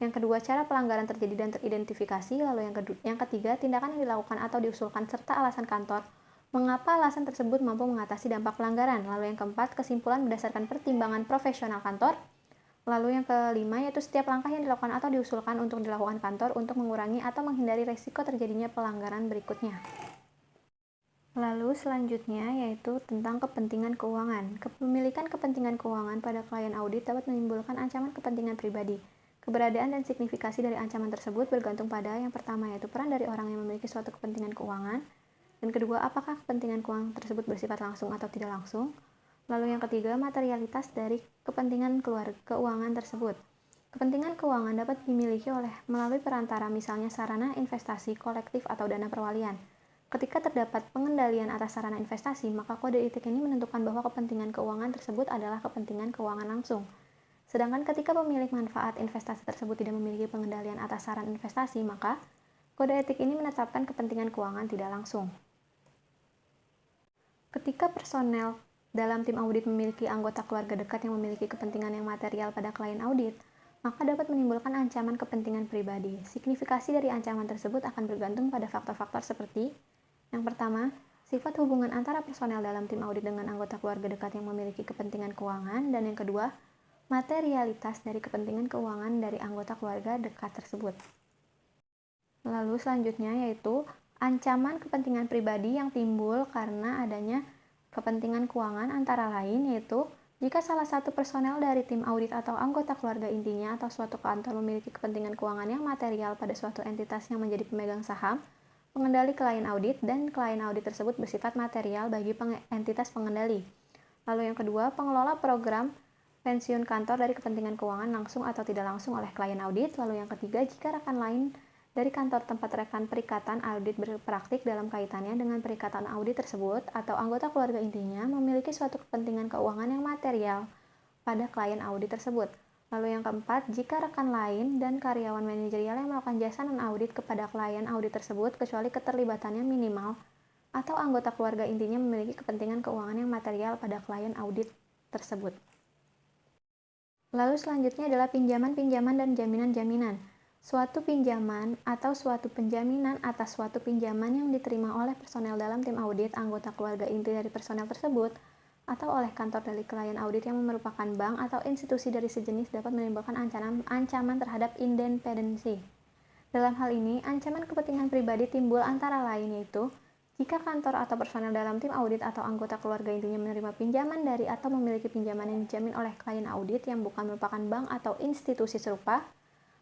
yang kedua cara pelanggaran terjadi dan teridentifikasi, lalu yang ketiga tindakan yang dilakukan atau diusulkan serta alasan kantor mengapa alasan tersebut mampu mengatasi dampak pelanggaran. Lalu yang keempat, kesimpulan berdasarkan pertimbangan profesional kantor. Lalu yang kelima yaitu setiap langkah yang dilakukan atau diusulkan untuk dilakukan kantor untuk mengurangi atau menghindari risiko terjadinya pelanggaran berikutnya. Lalu selanjutnya yaitu tentang kepentingan keuangan. Kepemilikan kepentingan keuangan pada klien audit dapat menimbulkan ancaman kepentingan pribadi. Keberadaan dan signifikasi dari ancaman tersebut bergantung pada yang pertama yaitu peran dari orang yang memiliki suatu kepentingan keuangan, dan kedua apakah kepentingan keuangan tersebut bersifat langsung atau tidak langsung. Lalu yang ketiga, materialitas dari kepentingan keuangan tersebut. Kepentingan keuangan dapat dimiliki melalui perantara misalnya sarana investasi kolektif atau dana perwalian. Ketika terdapat pengendalian atas sarana investasi, maka kode etik ini menentukan bahwa kepentingan keuangan tersebut adalah kepentingan keuangan langsung. Sedangkan ketika pemilik manfaat investasi tersebut tidak memiliki pengendalian atas saran investasi, maka kode etik ini menetapkan kepentingan keuangan tidak langsung. Ketika personel dalam tim audit memiliki anggota keluarga dekat yang memiliki kepentingan yang material pada klien audit, maka dapat menimbulkan ancaman kepentingan pribadi. Signifikasi dari ancaman tersebut akan bergantung pada faktor-faktor seperti yang pertama, sifat hubungan antara personel dalam tim audit dengan anggota keluarga dekat yang memiliki kepentingan keuangan, dan yang kedua, materialitas dari kepentingan keuangan dari anggota keluarga dekat tersebut. Lalu selanjutnya yaitu ancaman kepentingan pribadi yang timbul karena adanya kepentingan keuangan, antara lain yaitu jika salah satu personel dari tim audit atau anggota keluarga intinya atau suatu kantor memiliki kepentingan keuangan yang material pada suatu entitas yang menjadi pemegang saham, pengendali klien audit, dan klien audit tersebut bersifat material bagi entitas pengendali. Lalu yang kedua, pengelola program pensiun kantor dari kepentingan keuangan langsung atau tidak langsung oleh klien audit. Lalu yang ketiga, jika rekan lain dari kantor tempat rekan perikatan audit berpraktik dalam kaitannya dengan perikatan audit tersebut atau anggota keluarga intinya memiliki suatu kepentingan keuangan yang material pada klien audit tersebut. Lalu yang keempat, jika rekan lain dan karyawan manajerial yang melakukan jasa non-audit kepada klien audit tersebut kecuali keterlibatannya minimal atau anggota keluarga intinya memiliki kepentingan keuangan yang material pada klien audit tersebut. Lalu selanjutnya adalah pinjaman-pinjaman dan jaminan-jaminan. Suatu pinjaman atau suatu penjaminan atas suatu pinjaman yang diterima oleh personel dalam tim audit, anggota keluarga inti dari personel tersebut, atau oleh kantor dari klien audit yang merupakan bank atau institusi dari sejenis dapat menimbulkan ancaman terhadap independensi. Dalam hal ini, ancaman kepentingan pribadi timbul antara lain yaitu jika kantor atau personel dalam tim audit atau anggota keluarga intinya menerima pinjaman dari atau memiliki pinjaman yang dijamin oleh klien audit yang bukan merupakan bank atau institusi serupa.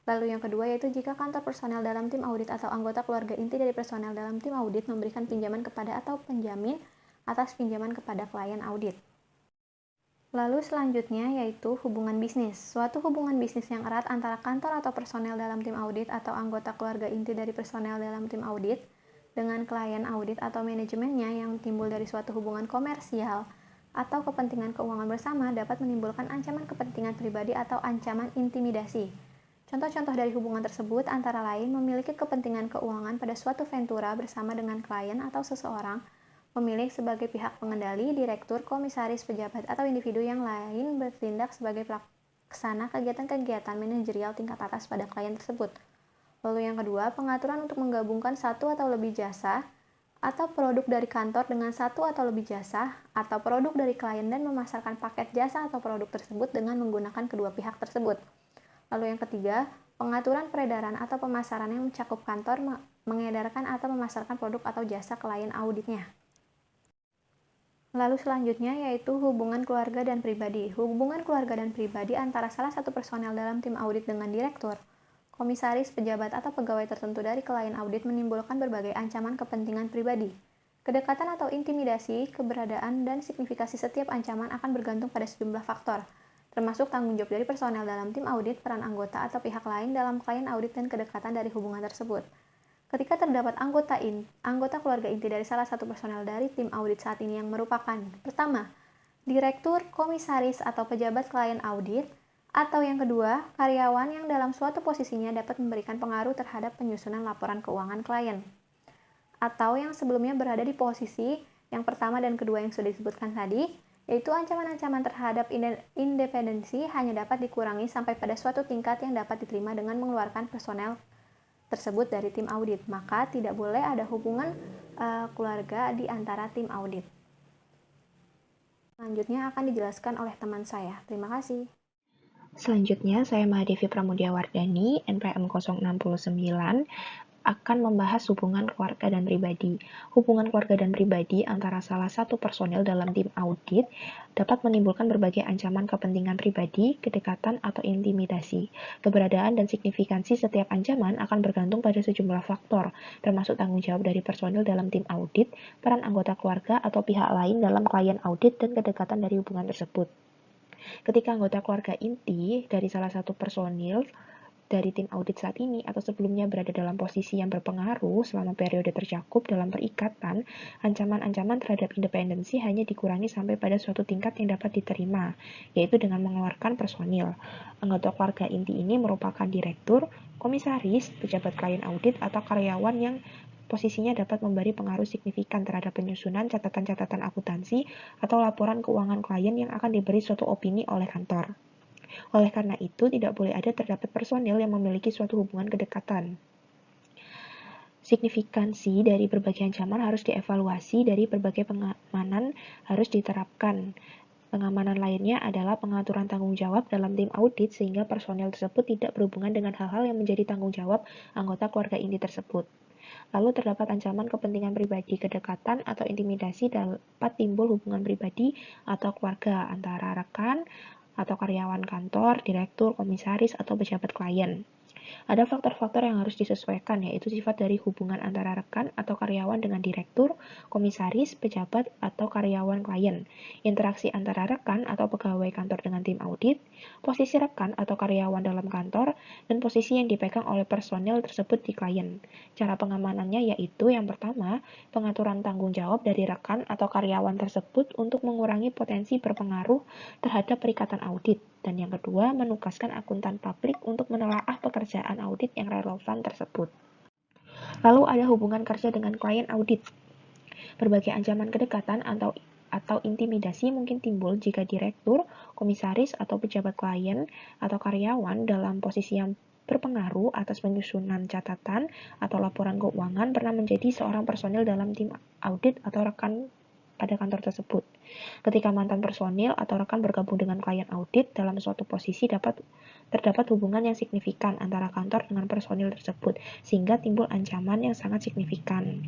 Lalu yang kedua yaitu jika kantor personel dalam tim audit atau anggota keluarga inti dari personel dalam tim audit memberikan pinjaman kepada atau penjamin atas pinjaman kepada klien audit. Lalu selanjutnya yaitu hubungan bisnis. Suatu hubungan bisnis yang erat antara kantor atau personel dalam tim audit atau anggota keluarga inti dari personel dalam tim audit dengan klien audit atau manajemennya yang timbul dari suatu hubungan komersial atau kepentingan keuangan bersama dapat menimbulkan ancaman kepentingan pribadi atau ancaman intimidasi. Contoh-contoh dari hubungan tersebut antara lain memiliki kepentingan keuangan pada suatu ventura bersama dengan klien atau seseorang, pemilik sebagai pihak pengendali, direktur, komisaris, pejabat, atau individu yang lain bertindak sebagai pelaksana kegiatan-kegiatan manajerial tingkat atas pada klien tersebut. Lalu yang kedua, pengaturan untuk menggabungkan satu atau lebih jasa atau produk dari kantor dengan satu atau lebih jasa atau produk dari klien dan memasarkan paket jasa atau produk tersebut dengan menggunakan kedua pihak tersebut. Lalu yang ketiga, pengaturan peredaran atau pemasaran yang mencakup kantor mengedarkan atau memasarkan produk atau jasa klien auditnya. Lalu selanjutnya yaitu hubungan keluarga dan pribadi. Hubungan keluarga dan pribadi antara salah satu personel dalam tim audit dengan direktur, komisaris, pejabat, atau pegawai tertentu dari klien audit menimbulkan berbagai ancaman kepentingan pribadi. Kedekatan atau intimidasi, keberadaan, dan signifikasi setiap ancaman akan bergantung pada sejumlah faktor, termasuk tanggung jawab dari personel dalam tim audit, peran anggota atau pihak lain dalam klien audit, dan kedekatan dari hubungan tersebut. Ketika terdapat anggota keluarga inti dari salah satu personel dari tim audit saat ini yang merupakan pertama, direktur, komisaris, atau pejabat klien audit, atau yang kedua, karyawan yang dalam suatu posisinya dapat memberikan pengaruh terhadap penyusunan laporan keuangan klien, atau yang sebelumnya berada di posisi yang pertama dan kedua yang sudah disebutkan tadi, yaitu ancaman-ancaman terhadap independensi hanya dapat dikurangi sampai pada suatu tingkat yang dapat diterima dengan mengeluarkan personel tersebut dari tim audit, maka tidak boleh ada hubungan keluarga di antara tim audit. Selanjutnya akan dijelaskan oleh teman saya. Terima kasih. Selanjutnya, saya Mahadevi Pramudia Wardani, NPM 069, akan membahas hubungan keluarga dan pribadi. Hubungan keluarga dan pribadi antara salah satu personel dalam tim audit dapat menimbulkan berbagai ancaman kepentingan pribadi, kedekatan, atau intimidasi. Keberadaan dan signifikansi setiap ancaman akan bergantung pada sejumlah faktor, termasuk tanggung jawab dari personel dalam tim audit, peran anggota keluarga atau pihak lain dalam klien audit, dan kedekatan dari hubungan tersebut. Ketika anggota keluarga inti dari salah satu personil dari tim audit saat ini atau sebelumnya berada dalam posisi yang berpengaruh selama periode tercakup dalam perikatan, ancaman-ancaman terhadap independensi hanya dikurangi sampai pada suatu tingkat yang dapat diterima, yaitu dengan mengeluarkan personil. Anggota keluarga inti ini merupakan direktur, komisaris, pejabat klien audit, atau karyawan yang posisinya dapat memberi pengaruh signifikan terhadap penyusunan catatan-catatan akuntansi atau laporan keuangan klien yang akan diberi suatu opini oleh kantor. Oleh karena itu, tidak boleh ada terdapat personil yang memiliki suatu hubungan kedekatan. Signifikansi dari berbagai ancaman harus dievaluasi, dari berbagai pengamanan harus diterapkan. Pengamanan lainnya adalah pengaturan tanggung jawab dalam tim audit sehingga personel tersebut tidak berhubungan dengan hal-hal yang menjadi tanggung jawab anggota keluarga inti tersebut. Lalu terdapat ancaman kepentingan pribadi, kedekatan atau intimidasi dapat timbul hubungan pribadi atau keluarga antara rekan atau karyawan kantor, direktur, komisaris, atau pejabat klien. Ada faktor-faktor yang harus disesuaikan, yaitu sifat dari hubungan antara rekan atau karyawan dengan direktur, komisaris, pejabat, atau karyawan klien, interaksi antara rekan atau pegawai kantor dengan tim audit, posisi rekan atau karyawan dalam kantor, dan posisi yang dipegang oleh personel tersebut di klien. Cara pengamanannya yaitu yang pertama, pengaturan tanggung jawab dari rekan atau karyawan tersebut untuk mengurangi potensi berpengaruh terhadap perikatan audit. Dan yang kedua, menugaskan akuntan publik untuk menelaah pekerjaan audit yang relevan tersebut. Lalu ada hubungan kerja dengan klien audit. Berbagai ancaman kedekatan atau intimidasi mungkin timbul jika direktur, komisaris, atau pejabat klien atau karyawan dalam posisi yang berpengaruh atas penyusunan catatan atau laporan keuangan pernah menjadi seorang personil dalam tim audit atau rekan pada kantor tersebut. Ketika mantan personil atau rekan bergabung dengan klien audit dalam suatu posisi terdapat hubungan yang signifikan antara kantor dengan personil tersebut, sehingga timbul ancaman yang sangat signifikan.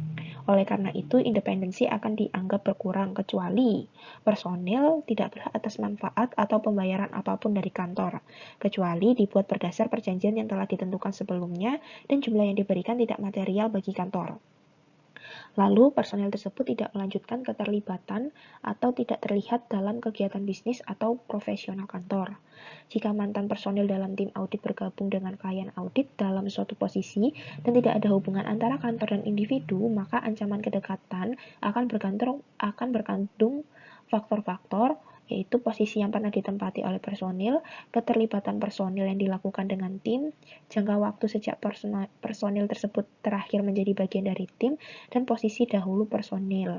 Oleh karena itu, independensi akan dianggap berkurang kecuali personil tidak berhak atas manfaat atau pembayaran apapun dari kantor, kecuali dibuat berdasar perjanjian yang telah ditentukan sebelumnya dan jumlah yang diberikan tidak material bagi kantor. Lalu, personel tersebut tidak melanjutkan keterlibatan atau tidak terlihat dalam kegiatan bisnis atau profesional kantor. Jika mantan personel dalam tim audit bergabung dengan klien audit dalam suatu posisi dan tidak ada hubungan antara kantor dan individu, maka ancaman kedekatan akan berkandung faktor-faktor, yaitu posisi yang pernah ditempati oleh personil, keterlibatan personil yang dilakukan dengan tim, jangka waktu sejak personil tersebut terakhir menjadi bagian dari tim, dan posisi dahulu personil.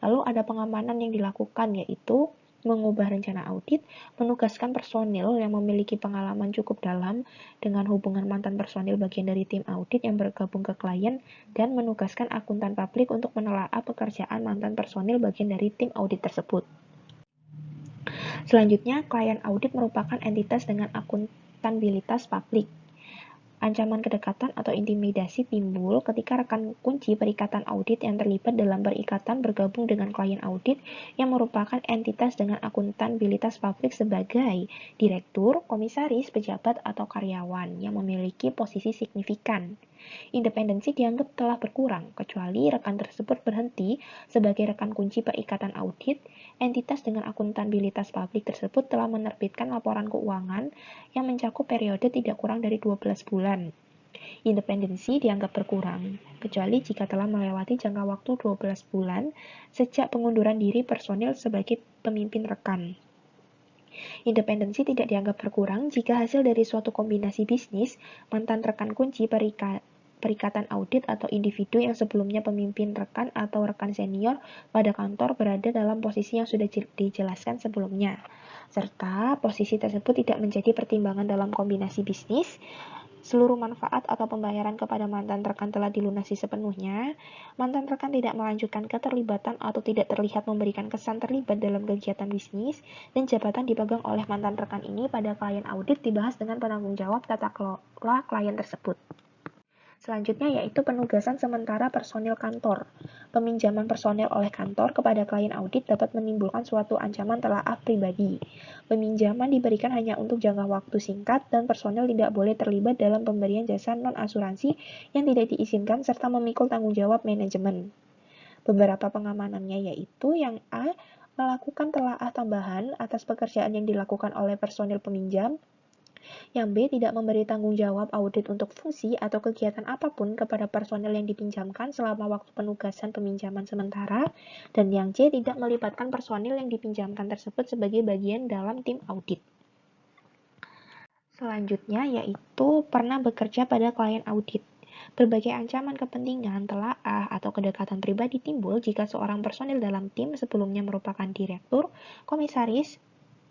Lalu ada pengamanan yang dilakukan, yaitu mengubah rencana audit, menugaskan personil yang memiliki pengalaman cukup dalam dengan hubungan mantan personil bagian dari tim audit yang bergabung ke klien, dan menugaskan akuntan publik untuk menelaah pekerjaan mantan personil bagian dari tim audit tersebut. Selanjutnya, klien audit merupakan entitas dengan akuntabilitas publik. Ancaman kedekatan atau intimidasi timbul ketika rekan kunci perikatan audit yang terlibat dalam perikatan bergabung dengan klien audit yang merupakan entitas dengan akuntabilitas publik sebagai direktur, komisaris, pejabat, atau karyawan yang memiliki posisi signifikan. Independensi dianggap telah berkurang, kecuali rekan tersebut berhenti sebagai rekan kunci perikatan audit. Entitas dengan akuntabilitas publik tersebut telah menerbitkan laporan keuangan yang mencakup periode tidak kurang dari 12 bulan. Independensi dianggap berkurang, kecuali jika telah melewati jangka waktu 12 bulan sejak pengunduran diri personil sebagai pemimpin rekan. Independensi tidak dianggap berkurang jika hasil dari suatu kombinasi bisnis, mantan rekan kunci perikatan audit atau individu yang sebelumnya pemimpin rekan atau rekan senior pada kantor berada dalam posisi yang sudah dijelaskan sebelumnya, serta posisi tersebut tidak menjadi pertimbangan dalam kombinasi bisnis, seluruh manfaat atau pembayaran kepada mantan rekan telah dilunasi sepenuhnya, mantan rekan tidak melanjutkan keterlibatan atau tidak terlihat memberikan kesan terlibat dalam kegiatan bisnis, dan jabatan dipegang oleh mantan rekan ini pada klien audit dibahas dengan penanggung jawab tata kelola klien tersebut. Selanjutnya yaitu penugasan sementara personil kantor. Peminjaman personil oleh kantor kepada klien audit dapat menimbulkan suatu ancaman telaah pribadi. Peminjaman diberikan hanya untuk jangka waktu singkat dan personil tidak boleh terlibat dalam pemberian jasa non-asuransi yang tidak diizinkan serta memikul tanggung jawab manajemen. Beberapa pengamanannya yaitu yang A. Melakukan telaah tambahan atas pekerjaan yang dilakukan oleh personil peminjam. Yang B. Tidak memberi tanggung jawab audit untuk fungsi atau kegiatan apapun kepada personel yang dipinjamkan selama waktu penugasan peminjaman sementara. Dan yang C. Tidak melibatkan personil yang dipinjamkan tersebut sebagai bagian dalam tim audit. Selanjutnya yaitu pernah bekerja pada klien audit. Berbagai ancaman kepentingan, telaah, atau kedekatan pribadi timbul jika seorang personil dalam tim sebelumnya merupakan direktur, komisaris,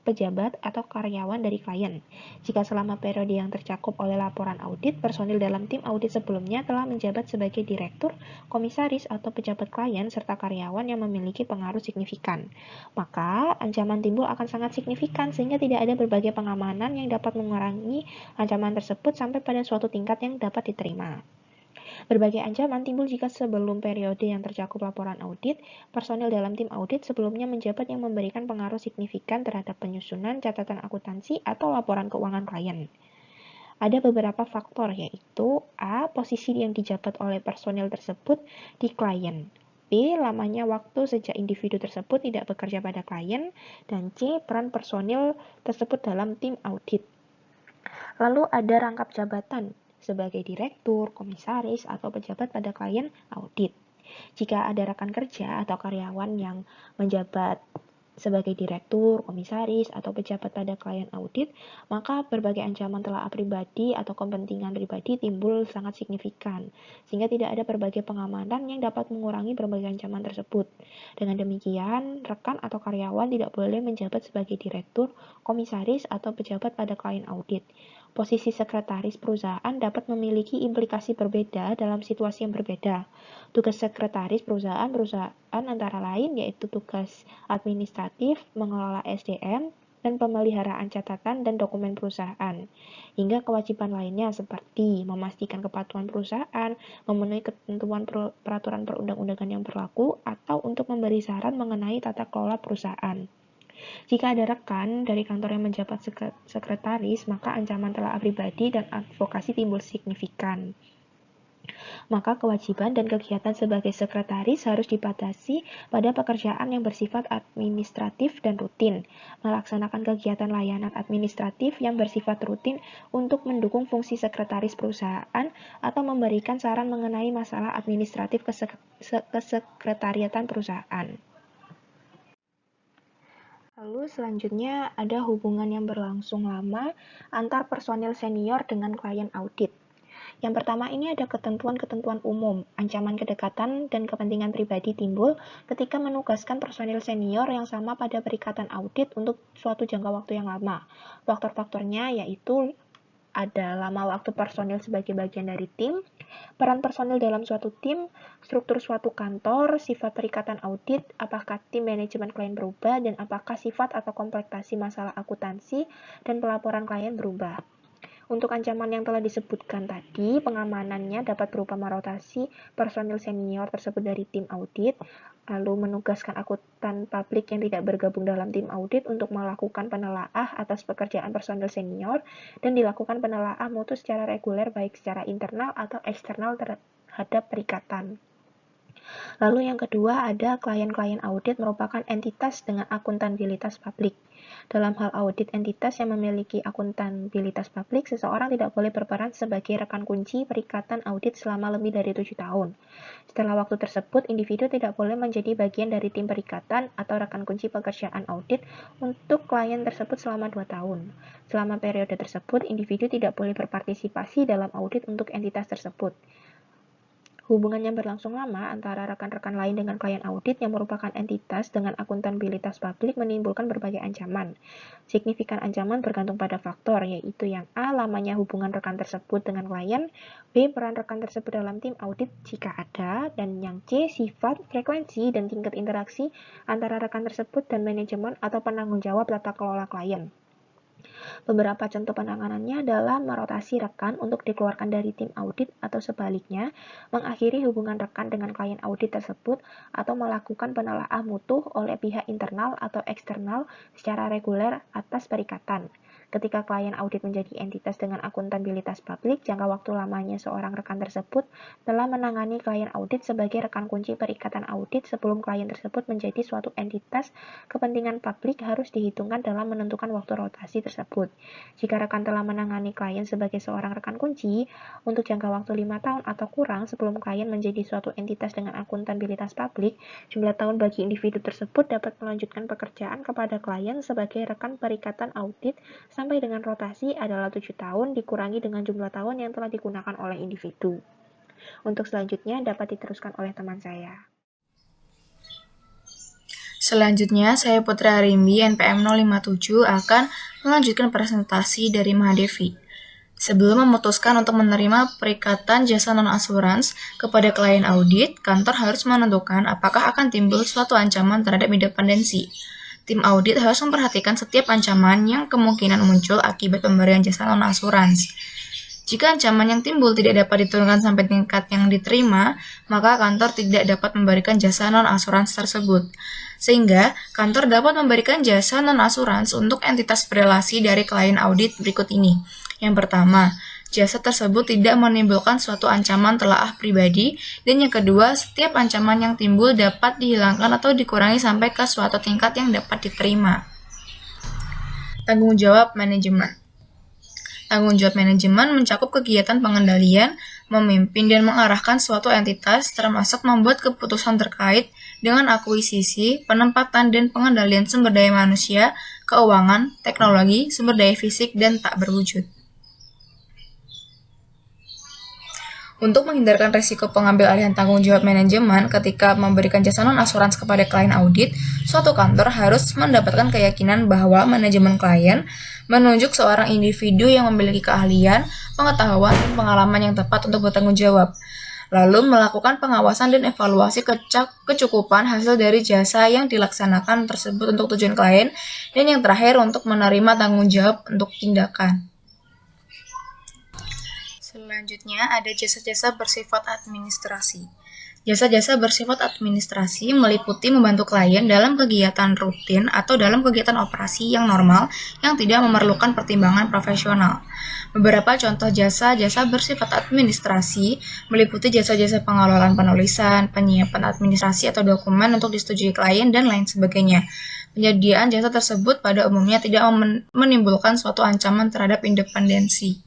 pejabat, atau karyawan dari klien. Jika selama periode yang tercakup oleh laporan audit, personil dalam tim audit sebelumnya telah menjabat sebagai direktur, komisaris, atau pejabat klien, serta karyawan yang memiliki pengaruh signifikan, maka ancaman timbul akan sangat signifikan sehingga tidak ada berbagai pengamanan yang dapat mengurangi ancaman tersebut sampai pada suatu tingkat yang dapat diterima. Berbagai ancaman timbul jika sebelum periode yang tercakup laporan audit, personil dalam tim audit sebelumnya menjabat yang memberikan pengaruh signifikan terhadap penyusunan catatan akuntansi atau laporan keuangan klien. Ada beberapa faktor, yaitu A. Posisi yang dijabat oleh personil tersebut di klien, B. Lamanya waktu sejak individu tersebut tidak bekerja pada klien, dan C. Peran personil tersebut dalam tim audit. Lalu ada rangkap jabatan sebagai direktur, komisaris, atau pejabat pada klien audit. Jika ada rekan kerja atau karyawan yang menjabat sebagai direktur, komisaris, atau pejabat pada klien audit, maka berbagai ancaman telah pribadi atau kepentingan pribadi timbul sangat signifikan, sehingga tidak ada berbagai pengamanan yang dapat mengurangi berbagai ancaman tersebut. Dengan demikian, rekan atau karyawan tidak boleh menjabat sebagai direktur, komisaris, atau pejabat pada klien audit. Posisi sekretaris perusahaan dapat memiliki implikasi berbeda dalam situasi yang berbeda. Tugas sekretaris perusahaan antara lain yaitu tugas administratif, mengelola SDM, dan pemeliharaan catatan dan dokumen perusahaan, hingga kewajiban lainnya seperti memastikan kepatuhan perusahaan, memenuhi ketentuan peraturan perundang-undangan yang berlaku, atau untuk memberi saran mengenai tata kelola perusahaan. Jika ada rekan dari kantor yang menjabat sekretaris, maka ancaman telah pribadi dan advokasi timbul signifikan. Maka kewajiban dan kegiatan sebagai sekretaris harus dibatasi pada pekerjaan yang bersifat administratif dan rutin, melaksanakan kegiatan layanan administratif yang bersifat rutin untuk mendukung fungsi sekretaris perusahaan atau memberikan saran mengenai masalah administratif kesekretariatan perusahaan. Lalu selanjutnya ada hubungan yang berlangsung lama antar personil senior dengan klien audit. Yang pertama ini ada ketentuan-ketentuan umum, ancaman kedekatan dan kepentingan pribadi timbul ketika menugaskan personil senior yang sama pada perikatan audit untuk suatu jangka waktu yang lama. Faktor-faktornya yaitu ada lama waktu personil sebagai bagian dari tim, peran personil dalam suatu tim, struktur suatu kantor, sifat perikatan audit, apakah tim manajemen klien berubah, dan apakah sifat atau kompleksasi masalah akuntansi dan pelaporan klien berubah. Untuk ancaman yang telah disebutkan tadi, pengamanannya dapat berupa merotasi personil senior tersebut dari tim audit, lalu menugaskan akuntan publik yang tidak bergabung dalam tim audit untuk melakukan penelaah atas pekerjaan personil senior, dan dilakukan penelaah mutu secara reguler baik secara internal atau eksternal terhadap perikatan. Lalu yang kedua ada klien-klien audit merupakan entitas dengan akuntabilitas publik. Dalam hal audit entitas yang memiliki akuntabilitas publik, seseorang tidak boleh berperan sebagai rekan kunci perikatan audit selama lebih dari 7 tahun. Setelah waktu tersebut, individu tidak boleh menjadi bagian dari tim perikatan atau rekan kunci pekerjaan audit untuk klien tersebut selama 2 tahun. Selama periode tersebut, individu tidak boleh berpartisipasi dalam audit untuk entitas tersebut. Hubungan yang berlangsung lama antara rekan-rekan lain dengan klien audit yang merupakan entitas dengan akuntabilitas publik menimbulkan berbagai ancaman. Signifikan ancaman bergantung pada faktor, yaitu yang A. Lamanya hubungan rekan tersebut dengan klien, B. Peran rekan tersebut dalam tim audit jika ada, dan yang C. Sifat, frekuensi, dan tingkat interaksi antara rekan tersebut dan manajemen atau penanggung jawab tata kelola klien. Beberapa contoh penanganannya adalah merotasi rekan untuk dikeluarkan dari tim audit atau sebaliknya, mengakhiri hubungan rekan dengan klien audit tersebut, atau melakukan penelaah mutu oleh pihak internal atau eksternal secara reguler atas perikatan. Ketika klien audit menjadi entitas dengan akuntabilitas publik, jangka waktu lamanya seorang rekan tersebut telah menangani klien audit sebagai rekan kunci perikatan audit sebelum klien tersebut menjadi suatu entitas kepentingan publik harus dihitungkan dalam menentukan waktu rotasi tersebut. Jika rekan telah menangani klien sebagai seorang rekan kunci untuk jangka waktu 5 tahun atau kurang sebelum klien menjadi suatu entitas dengan akuntabilitas publik, jumlah tahun bagi individu tersebut dapat melanjutkan pekerjaan kepada klien sebagai rekan perikatan audit sampai dengan rotasi adalah 7 tahun dikurangi dengan jumlah tahun yang telah digunakan oleh individu. Untuk selanjutnya dapat diteruskan oleh teman saya. Selanjutnya, saya Putri Arimbi, NPM 057, akan melanjutkan presentasi dari Mahadevi. Sebelum memutuskan untuk menerima perikatan jasa non-asurans kepada klien audit, kantor harus menentukan apakah akan timbul suatu ancaman terhadap independensi. Tim audit harus memperhatikan setiap ancaman yang kemungkinan muncul akibat pemberian jasa non-asurans. Jika ancaman yang timbul tidak dapat diturunkan sampai tingkat yang diterima, maka kantor tidak dapat memberikan jasa non-asurans tersebut. Sehingga, kantor dapat memberikan jasa non-asurans untuk entitas berelasi dari klien audit berikut ini. Yang pertama, jasa tersebut tidak menimbulkan suatu ancaman telaah pribadi, dan yang kedua, setiap ancaman yang timbul dapat dihilangkan atau dikurangi sampai ke suatu tingkat yang dapat diterima. Tanggung jawab manajemen. Tanggung jawab manajemen mencakup kegiatan pengendalian, memimpin dan mengarahkan suatu entitas, termasuk membuat keputusan terkait dengan akuisisi, penempatan dan pengendalian sumber daya manusia, keuangan, teknologi, sumber daya fisik, dan tak berwujud. Untuk menghindarkan risiko pengambil alihan tanggung jawab manajemen ketika memberikan jasa non-asurans kepada klien audit, suatu kantor harus mendapatkan keyakinan bahwa manajemen klien menunjuk seorang individu yang memiliki keahlian, pengetahuan, dan pengalaman yang tepat untuk bertanggung jawab. Lalu melakukan pengawasan dan evaluasi kecukupan hasil dari jasa yang dilaksanakan tersebut untuk tujuan klien, dan yang terakhir untuk menerima tanggung jawab untuk tindakan. Selanjutnya ada jasa-jasa bersifat administrasi. Jasa-jasa bersifat administrasi meliputi membantu klien dalam kegiatan rutin atau dalam kegiatan operasi yang normal yang tidak memerlukan pertimbangan profesional. Beberapa contoh jasa-jasa bersifat administrasi meliputi jasa-jasa pengelolaan penulisan, penyiapan administrasi atau dokumen untuk disetujui klien, dan lain sebagainya. Penyediaan jasa tersebut pada umumnya tidak menimbulkan suatu ancaman terhadap independensi.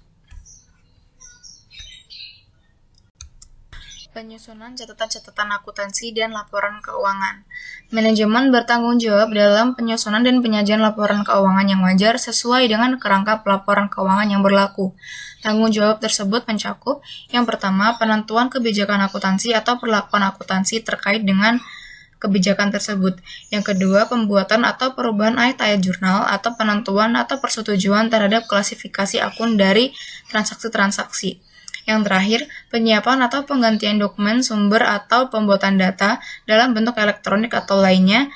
Penyusunan catatan-catatan akuntansi dan laporan keuangan. Manajemen bertanggung jawab dalam penyusunan dan penyajian laporan keuangan yang wajar sesuai dengan kerangka pelaporan keuangan yang berlaku. Tanggung jawab tersebut mencakup yang pertama, penentuan kebijakan akuntansi atau perlakuan akuntansi terkait dengan kebijakan tersebut. Yang kedua, pembuatan atau perubahan ayat-ayat jurnal atau penentuan atau persetujuan terhadap klasifikasi akun dari transaksi-transaksi. Yang terakhir, penyiapan atau penggantian dokumen sumber atau pembuatan data dalam bentuk elektronik atau lainnya,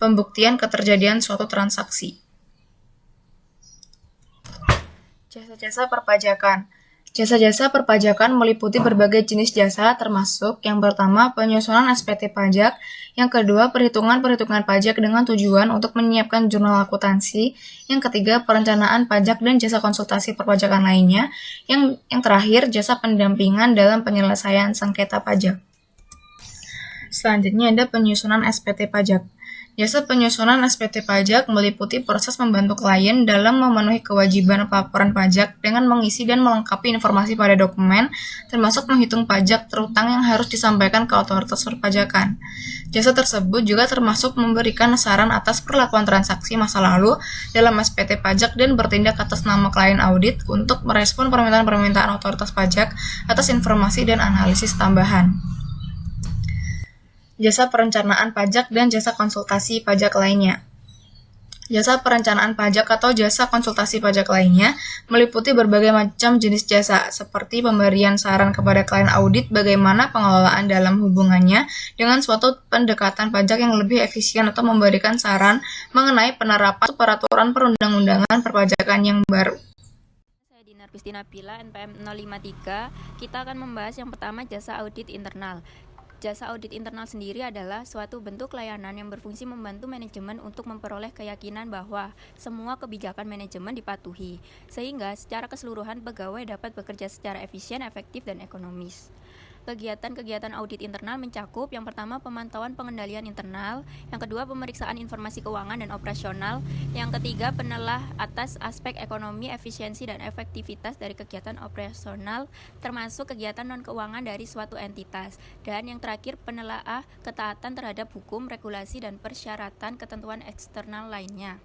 pembuktian keterjadian suatu transaksi. Jasa-jasa perpajakan. Jasa-jasa perpajakan meliputi berbagai jenis jasa, termasuk yang pertama penyusunan SPT pajak, yang kedua perhitungan pajak dengan tujuan untuk menyiapkan jurnal akuntansi, yang ketiga perencanaan pajak dan jasa konsultasi perpajakan lainnya, yang terakhir jasa pendampingan dalam penyelesaian sengketa pajak. Selanjutnya ada penyusunan SPT pajak. Jasa penyusunan SPT pajak meliputi proses membantu klien dalam memenuhi kewajiban pelaporan pajak dengan mengisi dan melengkapi informasi pada dokumen, termasuk menghitung pajak terutang yang harus disampaikan ke otoritas perpajakan. Jasa tersebut juga termasuk memberikan saran atas perlakuan transaksi masa lalu dalam SPT pajak dan bertindak atas nama klien audit untuk merespon permintaan-permintaan otoritas pajak atas informasi dan analisis tambahan. Jasa perencanaan pajak dan jasa konsultasi pajak lainnya. Jasa perencanaan pajak atau jasa konsultasi pajak lainnya meliputi berbagai macam jenis jasa, seperti pemberian saran kepada klien audit bagaimana pengelolaan dalam hubungannya dengan suatu pendekatan pajak yang lebih efisien atau memberikan saran mengenai penerapan peraturan perundang-undangan perpajakan yang baru. Saya Dinar Pistina Pila, NPM 053. Kita akan membahas yang pertama jasa audit internal. Jasa audit internal sendiri adalah suatu bentuk layanan yang berfungsi membantu manajemen untuk memperoleh keyakinan bahwa semua kebijakan manajemen dipatuhi, sehingga secara keseluruhan pegawai dapat bekerja secara efisien, efektif, dan ekonomis. Kegiatan-kegiatan audit internal mencakup yang pertama pemantauan pengendalian internal, yang kedua pemeriksaan informasi keuangan dan operasional, yang ketiga penelah atas aspek ekonomi, efisiensi, dan efektivitas dari kegiatan operasional termasuk kegiatan non-keuangan dari suatu entitas, dan yang terakhir penelaah ketaatan terhadap hukum, regulasi, dan persyaratan ketentuan eksternal lainnya.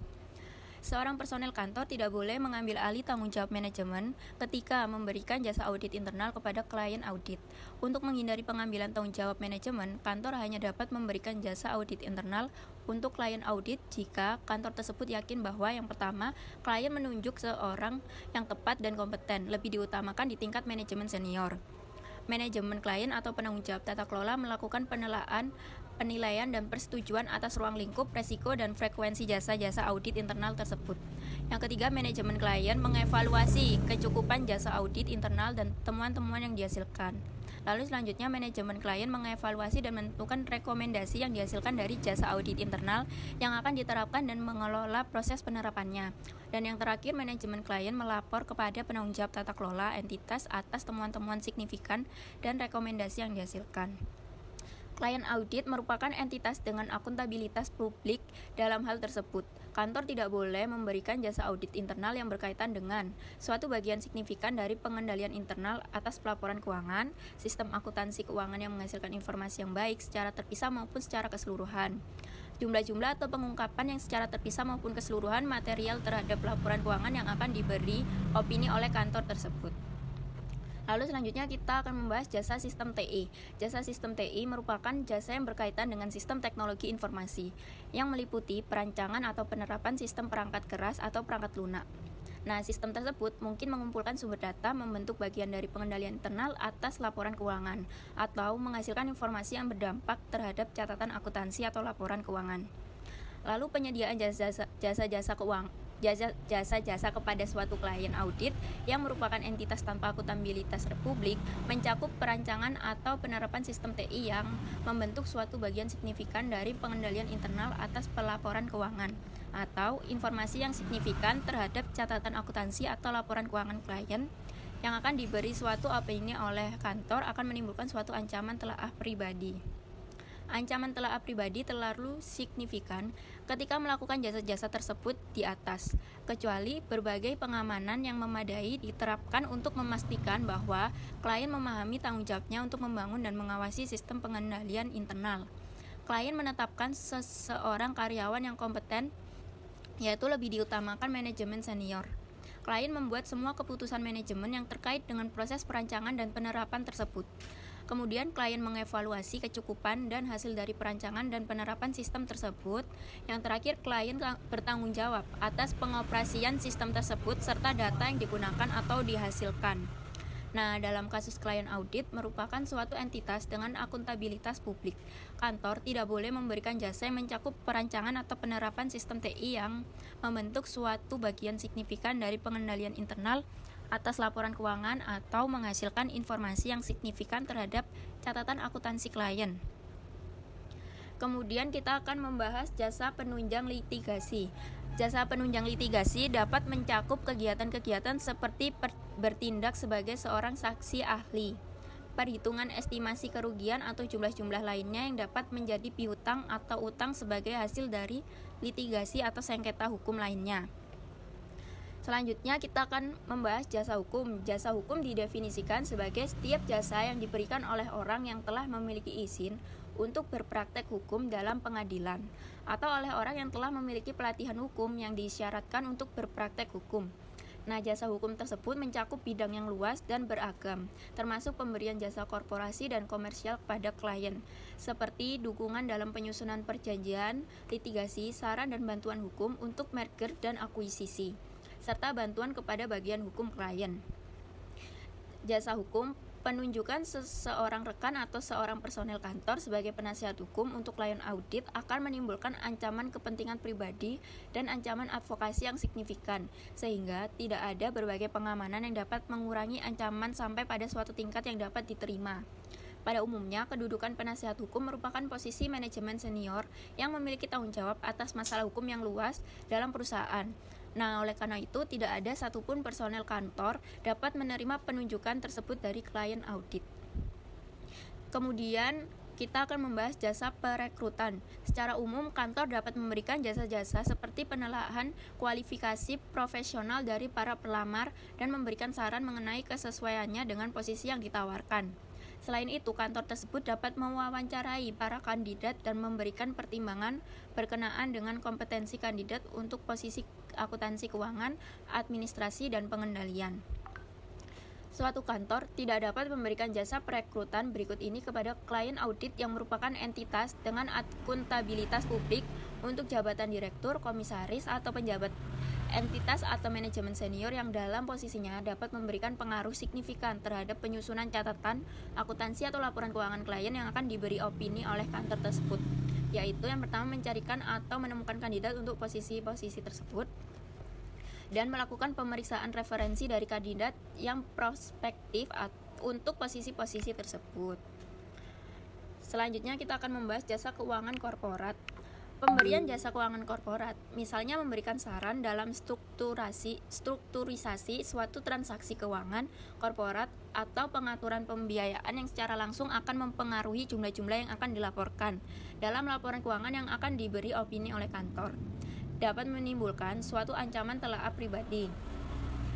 Seorang personel kantor tidak boleh mengambil alih tanggung jawab manajemen ketika memberikan jasa audit internal kepada klien audit. Untuk menghindari pengambilan tanggung jawab manajemen, kantor hanya dapat memberikan jasa audit internal untuk klien audit jika kantor tersebut yakin bahwa yang pertama, klien menunjuk seorang yang tepat dan kompeten, lebih diutamakan di tingkat manajemen senior. Manajemen klien atau penanggung jawab tata kelola melakukan penilaian dan persetujuan atas ruang lingkup, resiko, dan frekuensi jasa-jasa audit internal tersebut. Yang ketiga, manajemen klien mengevaluasi kecukupan jasa audit internal dan temuan-temuan yang dihasilkan. Lalu selanjutnya, manajemen klien mengevaluasi dan menentukan rekomendasi yang dihasilkan dari jasa audit internal yang akan diterapkan dan mengelola proses penerapannya. Dan yang terakhir, manajemen klien melapor kepada penanggung jawab tata kelola entitas atas temuan-temuan signifikan dan rekomendasi yang dihasilkan. Klien audit merupakan entitas dengan akuntabilitas publik dalam hal tersebut. Kantor tidak boleh memberikan jasa audit internal yang berkaitan dengan suatu bagian signifikan dari pengendalian internal atas pelaporan keuangan, sistem akuntansi keuangan yang menghasilkan informasi yang baik secara terpisah maupun secara keseluruhan. Jumlah-jumlah atau pengungkapan yang secara terpisah maupun keseluruhan material terhadap laporan keuangan yang akan diberi opini oleh kantor tersebut. Lalu selanjutnya kita akan membahas jasa sistem TI. Jasa sistem TI merupakan jasa yang berkaitan dengan sistem teknologi informasi yang meliputi perancangan atau penerapan sistem perangkat keras atau perangkat lunak. Nah, sistem tersebut mungkin mengumpulkan sumber data, membentuk bagian dari pengendalian internal atas laporan keuangan, atau menghasilkan informasi yang berdampak terhadap catatan akuntansi atau laporan keuangan. Lalu penyediaan jasa-jasa keuangan, jasa-jasa kepada suatu klien audit yang merupakan entitas tanpa akuntabilitas publik mencakup perancangan atau penerapan sistem TI yang membentuk suatu bagian signifikan dari pengendalian internal atas pelaporan keuangan atau informasi yang signifikan terhadap catatan akuntansi atau laporan keuangan klien yang akan diberi suatu opini oleh kantor akan menimbulkan suatu ancaman telaah pribadi. Ancaman telaah pribadi terlalu signifikan ketika melakukan jasa-jasa tersebut di atas, kecuali berbagai pengamanan yang memadai diterapkan untuk memastikan bahwa klien memahami tanggung jawabnya untuk membangun dan mengawasi sistem pengendalian internal. Klien menetapkan seseorang karyawan yang kompeten, yaitu lebih diutamakan manajemen senior. Klien membuat semua keputusan manajemen yang terkait dengan proses perancangan dan penerapan tersebut. Kemudian klien mengevaluasi kecukupan dan hasil dari perancangan dan penerapan sistem tersebut. Yang terakhir, klien bertanggung jawab atas pengoperasian sistem tersebut serta data yang digunakan atau dihasilkan. Nah, dalam kasus klien audit merupakan suatu entitas dengan akuntabilitas publik. Kantor tidak boleh memberikan jasa yang mencakup perancangan atau penerapan sistem TI yang membentuk suatu bagian signifikan dari pengendalian internal atas laporan keuangan atau menghasilkan informasi yang signifikan terhadap catatan akuntansi klien. Kemudian kita akan membahas jasa penunjang litigasi. Jasa penunjang litigasi dapat mencakup kegiatan-kegiatan seperti bertindak sebagai seorang saksi ahli, perhitungan estimasi kerugian atau jumlah-jumlah lainnya yang dapat menjadi piutang atau utang sebagai hasil dari litigasi atau sengketa hukum lainnya. Selanjutnya kita akan membahas jasa hukum. Jasa hukum didefinisikan sebagai setiap jasa yang diberikan oleh orang yang telah memiliki izin untuk berpraktek hukum dalam pengadilan atau oleh orang yang telah memiliki pelatihan hukum yang disyaratkan untuk berpraktek hukum. Nah, jasa hukum tersebut mencakup bidang yang luas dan beragam, termasuk pemberian jasa korporasi dan komersial kepada klien, seperti dukungan dalam penyusunan perjanjian, litigasi, saran dan bantuan hukum untuk merger dan akuisisi, serta bantuan kepada bagian hukum klien. Jasa hukum, penunjukan seseorang rekan atau seorang personel kantor sebagai penasihat hukum untuk klien audit akan menimbulkan ancaman kepentingan pribadi dan ancaman advokasi yang signifikan, sehingga tidak ada berbagai pengamanan yang dapat mengurangi ancaman sampai pada suatu tingkat yang dapat diterima. Pada umumnya, kedudukan penasihat hukum merupakan posisi manajemen senior yang memiliki tanggung jawab atas masalah hukum yang luas dalam perusahaan. Nah, oleh karena itu, tidak ada satupun personel kantor dapat menerima penunjukan tersebut dari klien audit. Kemudian, kita akan membahas jasa perekrutan. Secara umum, kantor dapat memberikan jasa-jasa seperti penelaahan kualifikasi profesional dari para pelamar dan memberikan saran mengenai kesesuaiannya dengan posisi yang ditawarkan. Selain itu, kantor tersebut dapat mewawancarai para kandidat dan memberikan pertimbangan berkenaan dengan kompetensi kandidat untuk posisi akuntansi keuangan, administrasi, dan pengendalian. Suatu kantor tidak dapat memberikan jasa perekrutan berikut ini kepada klien audit yang merupakan entitas dengan akuntabilitas publik untuk jabatan direktur, komisaris, atau penjabat entitas atau manajemen senior yang dalam posisinya dapat memberikan pengaruh signifikan terhadap penyusunan catatan, akuntansi atau laporan keuangan klien yang akan diberi opini oleh kantor tersebut, yaitu yang pertama mencarikan atau menemukan kandidat untuk posisi-posisi tersebut, dan melakukan pemeriksaan referensi dari kandidat yang prospektif untuk posisi-posisi tersebut. Selanjutnya kita akan membahas jasa keuangan korporat. Pemberian jasa keuangan korporat, misalnya memberikan saran dalam strukturisasi suatu transaksi keuangan korporat atau pengaturan pembiayaan yang secara langsung akan mempengaruhi jumlah-jumlah yang akan dilaporkan dalam laporan keuangan yang akan diberi opini oleh kantor, dapat menimbulkan suatu ancaman telaah pribadi.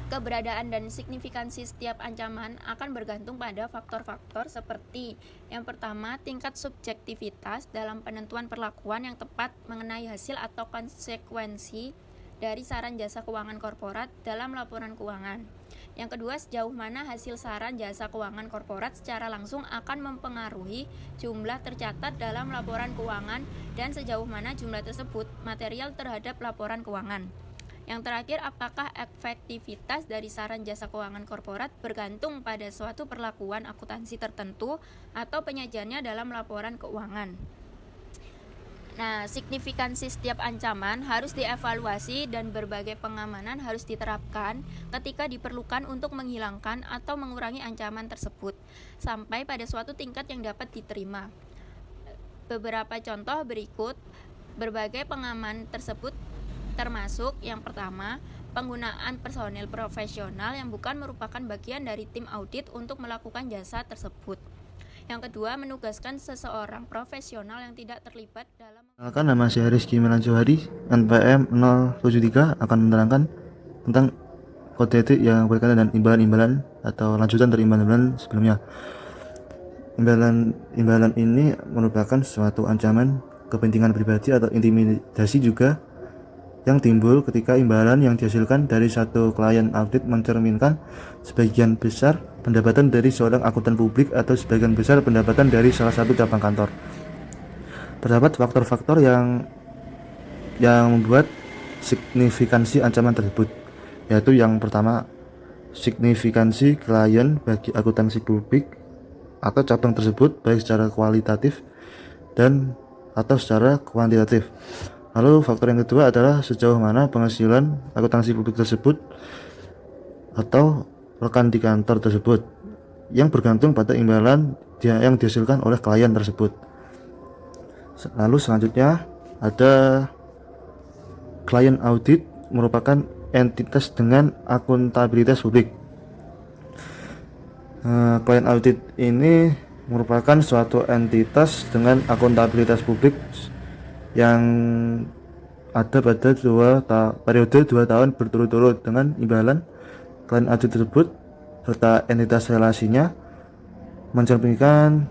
Keberadaan dan signifikansi setiap ancaman akan bergantung pada faktor-faktor seperti yang pertama, tingkat subjektivitas dalam penentuan perlakuan yang tepat mengenai hasil atau konsekuensi dari saran jasa keuangan korporat dalam laporan keuangan. Yang kedua, sejauh mana hasil saran jasa keuangan korporat secara langsung akan mempengaruhi jumlah tercatat dalam laporan keuangan dan sejauh mana jumlah tersebut material terhadap laporan keuangan. Yang terakhir, apakah efektivitas dari saran jasa keuangan korporat bergantung pada suatu perlakuan akuntansi tertentu atau penyajiannya dalam laporan keuangan. Nah, signifikansi setiap ancaman harus dievaluasi dan berbagai pengamanan harus diterapkan ketika diperlukan untuk menghilangkan atau mengurangi ancaman tersebut sampai pada suatu tingkat yang dapat diterima. Beberapa contoh berikut berbagai pengaman tersebut termasuk yang pertama, penggunaan personil profesional yang bukan merupakan bagian dari tim audit untuk melakukan jasa tersebut. Yang kedua, menugaskan seseorang profesional yang tidak terlibat dalam. Perkenalkan, nama saya Rizky Milan Johari, NPM 073 akan menerangkan tentang kode etik yang berkaitan dengan imbalan-imbalan atau lanjutan dari imbalan-imbalan sebelumnya. Imbalan ini merupakan suatu ancaman kepentingan pribadi atau intimidasi juga yang timbul ketika imbalan yang dihasilkan dari satu klien audit mencerminkan sebagian besar pendapatan dari seorang akuntan publik atau sebagian besar pendapatan dari salah satu cabang kantor. Terdapat faktor-faktor yang membuat signifikansi ancaman tersebut, yaitu yang pertama, signifikansi klien bagi akuntansi publik atau cabang tersebut baik secara kualitatif dan atau secara kuantitatif. Lalu faktor yang kedua adalah sejauh mana penghasilan akuntansi publik tersebut atau rekan di kantor tersebut yang bergantung pada imbalan yang dihasilkan oleh klien tersebut. Lalu selanjutnya ada klien audit merupakan entitas dengan akuntabilitas publik. Klien audit ini merupakan suatu entitas dengan akuntabilitas publik yang ada pada periode 2 tahun berturut-turut dengan imbalan klien audit tersebut serta entitas relasinya mencerminkan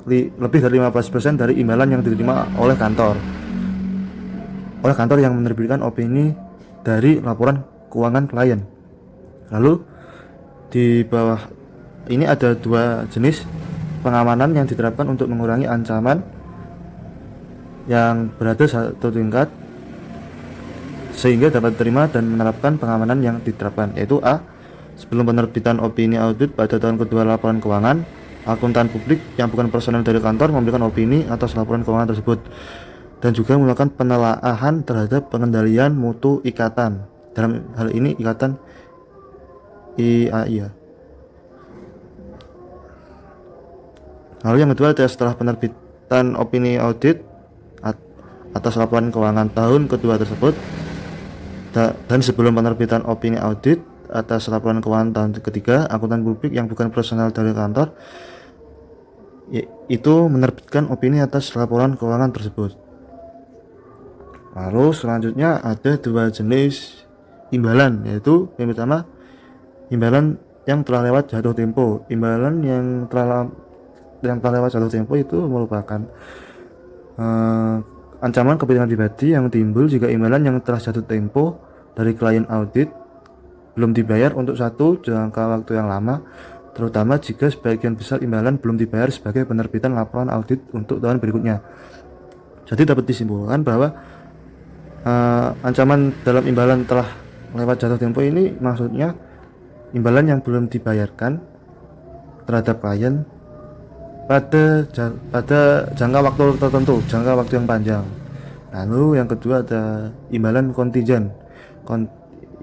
lebih dari 15% dari imbalan yang diterima oleh kantor yang menerbitkan opini dari laporan keuangan klien. Lalu di bawah ini ada 2 jenis pengamanan yang diterapkan untuk mengurangi ancaman yang berada satu tingkat sehingga dapat diterima dan menerapkan pengamanan yang diterapkan, yaitu A. Sebelum penerbitan opini audit pada tahun kedua laporan keuangan, akuntan publik yang bukan personel dari kantor memberikan opini atas laporan keuangan tersebut dan juga melakukan penelaahan terhadap pengendalian mutu ikatan, dalam hal ini ikatan IAI. Lalu yang kedua adalah setelah penerbitan opini audit atas laporan keuangan tahun kedua tersebut dan sebelum penerbitan opini audit atas laporan keuangan tahun ketiga, akuntan publik yang bukan personal dari kantor itu menerbitkan opini atas laporan keuangan tersebut. Lalu selanjutnya ada 2 jenis imbalan, yaitu yang pertama imbalan yang telah lewat jatuh tempo. Imbalan yang telah lewat jatuh tempo itu merupakan ancaman kepentingan pribadi yang timbul jika imbalan yang telah jatuh tempo dari klien audit belum dibayar untuk satu jangka waktu yang lama, terutama jika sebagian besar imbalan belum dibayar sebagai penerbitan laporan audit untuk tahun berikutnya. Jadi dapat disimpulkan bahwa ancaman dalam imbalan telah lewat jatuh tempo ini maksudnya imbalan yang belum dibayarkan terhadap klien pada jangka waktu tertentu, jangka waktu yang panjang. Lalu yang kedua ada imbalan kontingent.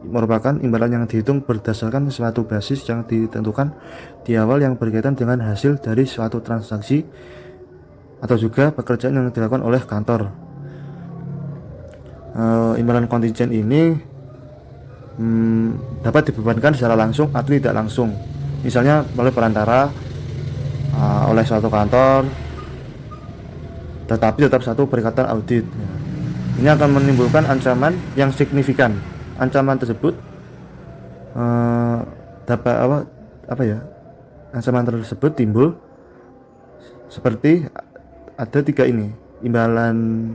Merupakan imbalan yang dihitung berdasarkan suatu basis yang ditentukan di awal yang berkaitan dengan hasil dari suatu transaksi atau juga pekerjaan yang dilakukan oleh kantor. Imbalan kontingent ini dapat dibebankan secara langsung atau tidak langsung, misalnya melalui perantara oleh suatu kantor, tetapi tetap satu perikatan audit. Ini akan menimbulkan ancaman yang signifikan. Ancaman tersebut ancaman tersebut timbul seperti ada 3 ini. Imbalan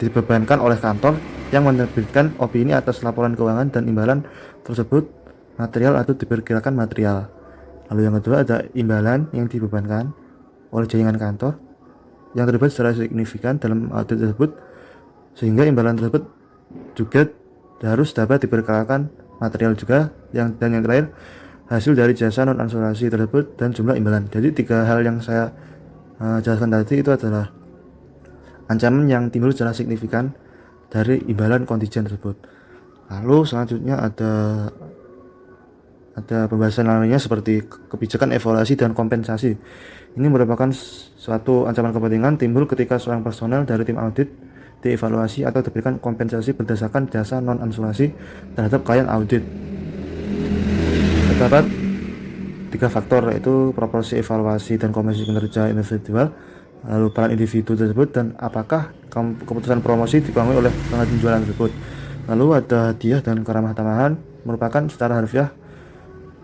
dibebankan oleh kantor yang menerbitkan opini atas laporan keuangan dan imbalan tersebut material atau diperkirakan material. Lalu yang kedua ada imbalan yang dibebankan oleh jaringan kantor yang terlibat secara signifikan dalam audit tersebut, sehingga imbalan tersebut juga harus dapat diperkirakan material juga. Dan yang terakhir, hasil dari jasa non asuransi tersebut dan jumlah imbalan. Jadi 3 hal yang saya jelaskan tadi itu adalah ancaman yang timbul secara signifikan dari imbalan kontingent tersebut. Lalu selanjutnya ada pembahasan lainnya seperti kebijakan evaluasi dan kompensasi. Ini merupakan suatu ancaman kepentingan timbul ketika seorang personel dari tim audit dievaluasi atau diberikan kompensasi berdasarkan jasa non asuransi terhadap klien audit. Terdapat 3 faktor, yaitu proporsi evaluasi dan kompensasi kinerja individual, lalu peran individu tersebut, dan apakah keputusan promosi dipengaruhi oleh penjualan tersebut. Lalu ada hadiah dan keramah tamahan, merupakan secara harfiah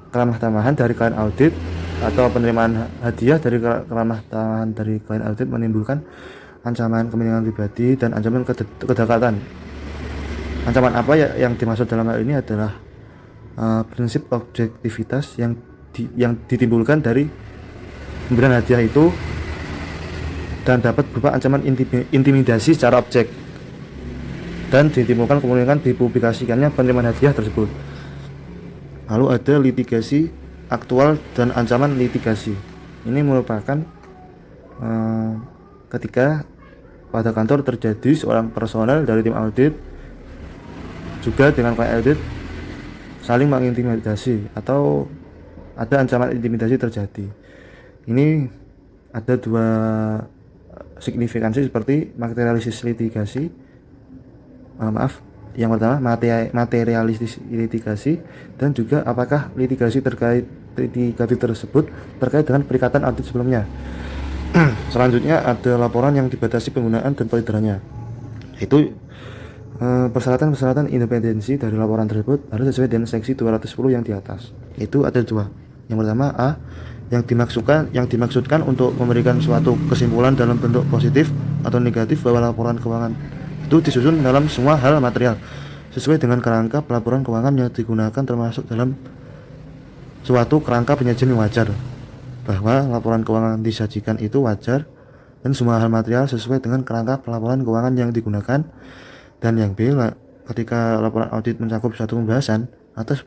keramah tamahan dari klien audit atau penerimaan hadiah dari keramah tamahan dari klien audit menimbulkan ancaman kepentingan pribadi dan ancaman kedekatan. Ancaman apa yang dimaksud dalam hal ini adalah prinsip objektivitas yang ditimbulkan dari pemberian hadiah itu dan dapat berupa ancaman intimidasi secara objek dan ditimbulkan kemungkinan dipublikasikannya penerimaan hadiah tersebut. Lalu ada litigasi aktual dan ancaman litigasi. Ini merupakan ketika pada kantor terjadi seorang personel dari tim audit juga dengan klien audit saling mengintimidasi atau ada ancaman intimidasi terjadi. Ini ada 2 signifikansi seperti materialistis litigasi. Yang pertama materialistis litigasi, dan juga apakah litigasi tersebut terkait dengan perikatan audit sebelumnya. Selanjutnya ada laporan yang dibatasi penggunaan dan peredarannya. Itu persyaratan independensi dari laporan tersebut harus sesuai dengan seksi 210 yang di atas. Itu ada 2. Yang pertama A, yang dimaksudkan untuk memberikan suatu kesimpulan dalam bentuk positif atau negatif bahwa laporan keuangan itu disusun dalam semua hal material sesuai dengan kerangka pelaporan keuangan yang digunakan, termasuk dalam suatu kerangka penyajian yang wajar, bahwa laporan keuangan disajikan itu wajar dan semua hal material sesuai dengan kerangka pelaporan keuangan yang digunakan. Dan yang B, ketika laporan audit mencakup suatu pembahasan atas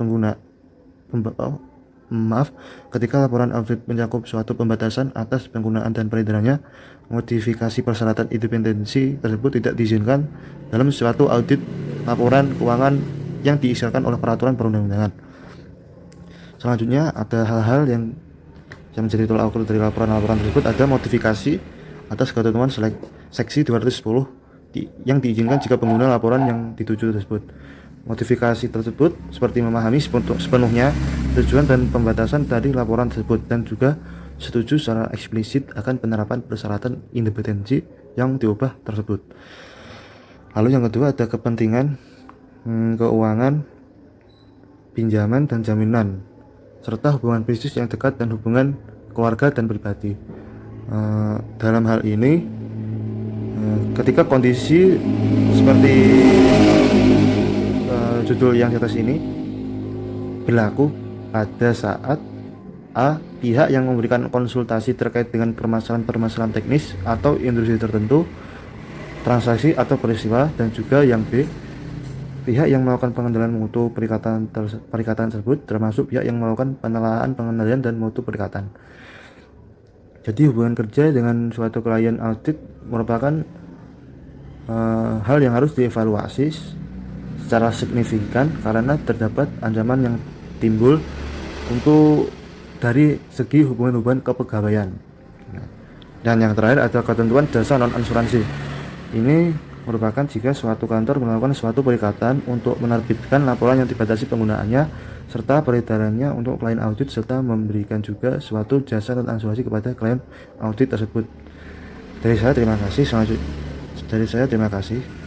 ketika laporan audit mencakup suatu pembatasan atas penggunaan dan peredarannya, modifikasi persyaratan independensi tersebut tidak diizinkan dalam suatu audit laporan keuangan yang diisyaratkan oleh peraturan perundang-undangan. Selanjutnya ada hal-hal yang menjadi tolak ukur dari laporan-laporan tersebut. Ada modifikasi atas ketentuan seksi 210 yang diizinkan jika pengguna laporan yang dituju tersebut. Modifikasi tersebut seperti memahami sepenuhnya tujuan dan pembatasan dari laporan tersebut, dan juga setuju secara eksplisit akan penerapan persyaratan independensi yang diubah tersebut. Lalu yang kedua ada kepentingan keuangan, pinjaman dan jaminan, serta hubungan bisnis yang dekat dan hubungan keluarga dan pribadi. Dalam hal ini, ketika kondisi seperti judul yang di atas ini, berlaku pada saat A. Pihak yang memberikan konsultasi terkait dengan permasalahan-permasalahan teknis atau industri tertentu, transaksi atau peristiwa, dan juga yang B. Pihak yang melakukan pengendalian mutu perikatan tersebut, termasuk pihak yang melakukan penelaahan, pengendalian, dan mutu perikatan. Jadi hubungan kerja dengan suatu klien audit merupakan hal yang harus dievaluasi secara signifikan karena terdapat ancaman yang timbul untuk dari segi hubungan-hubungan kepegawaian. Dan yang terakhir adalah ketentuan jasa non-asuransi. Ini merupakan jika suatu kantor melakukan suatu perikatan untuk menerbitkan laporan yang dibatasi penggunaannya serta peredarannya untuk klien audit serta memberikan juga suatu jasa non-asuransi kepada klien audit tersebut. Dari saya terima kasih.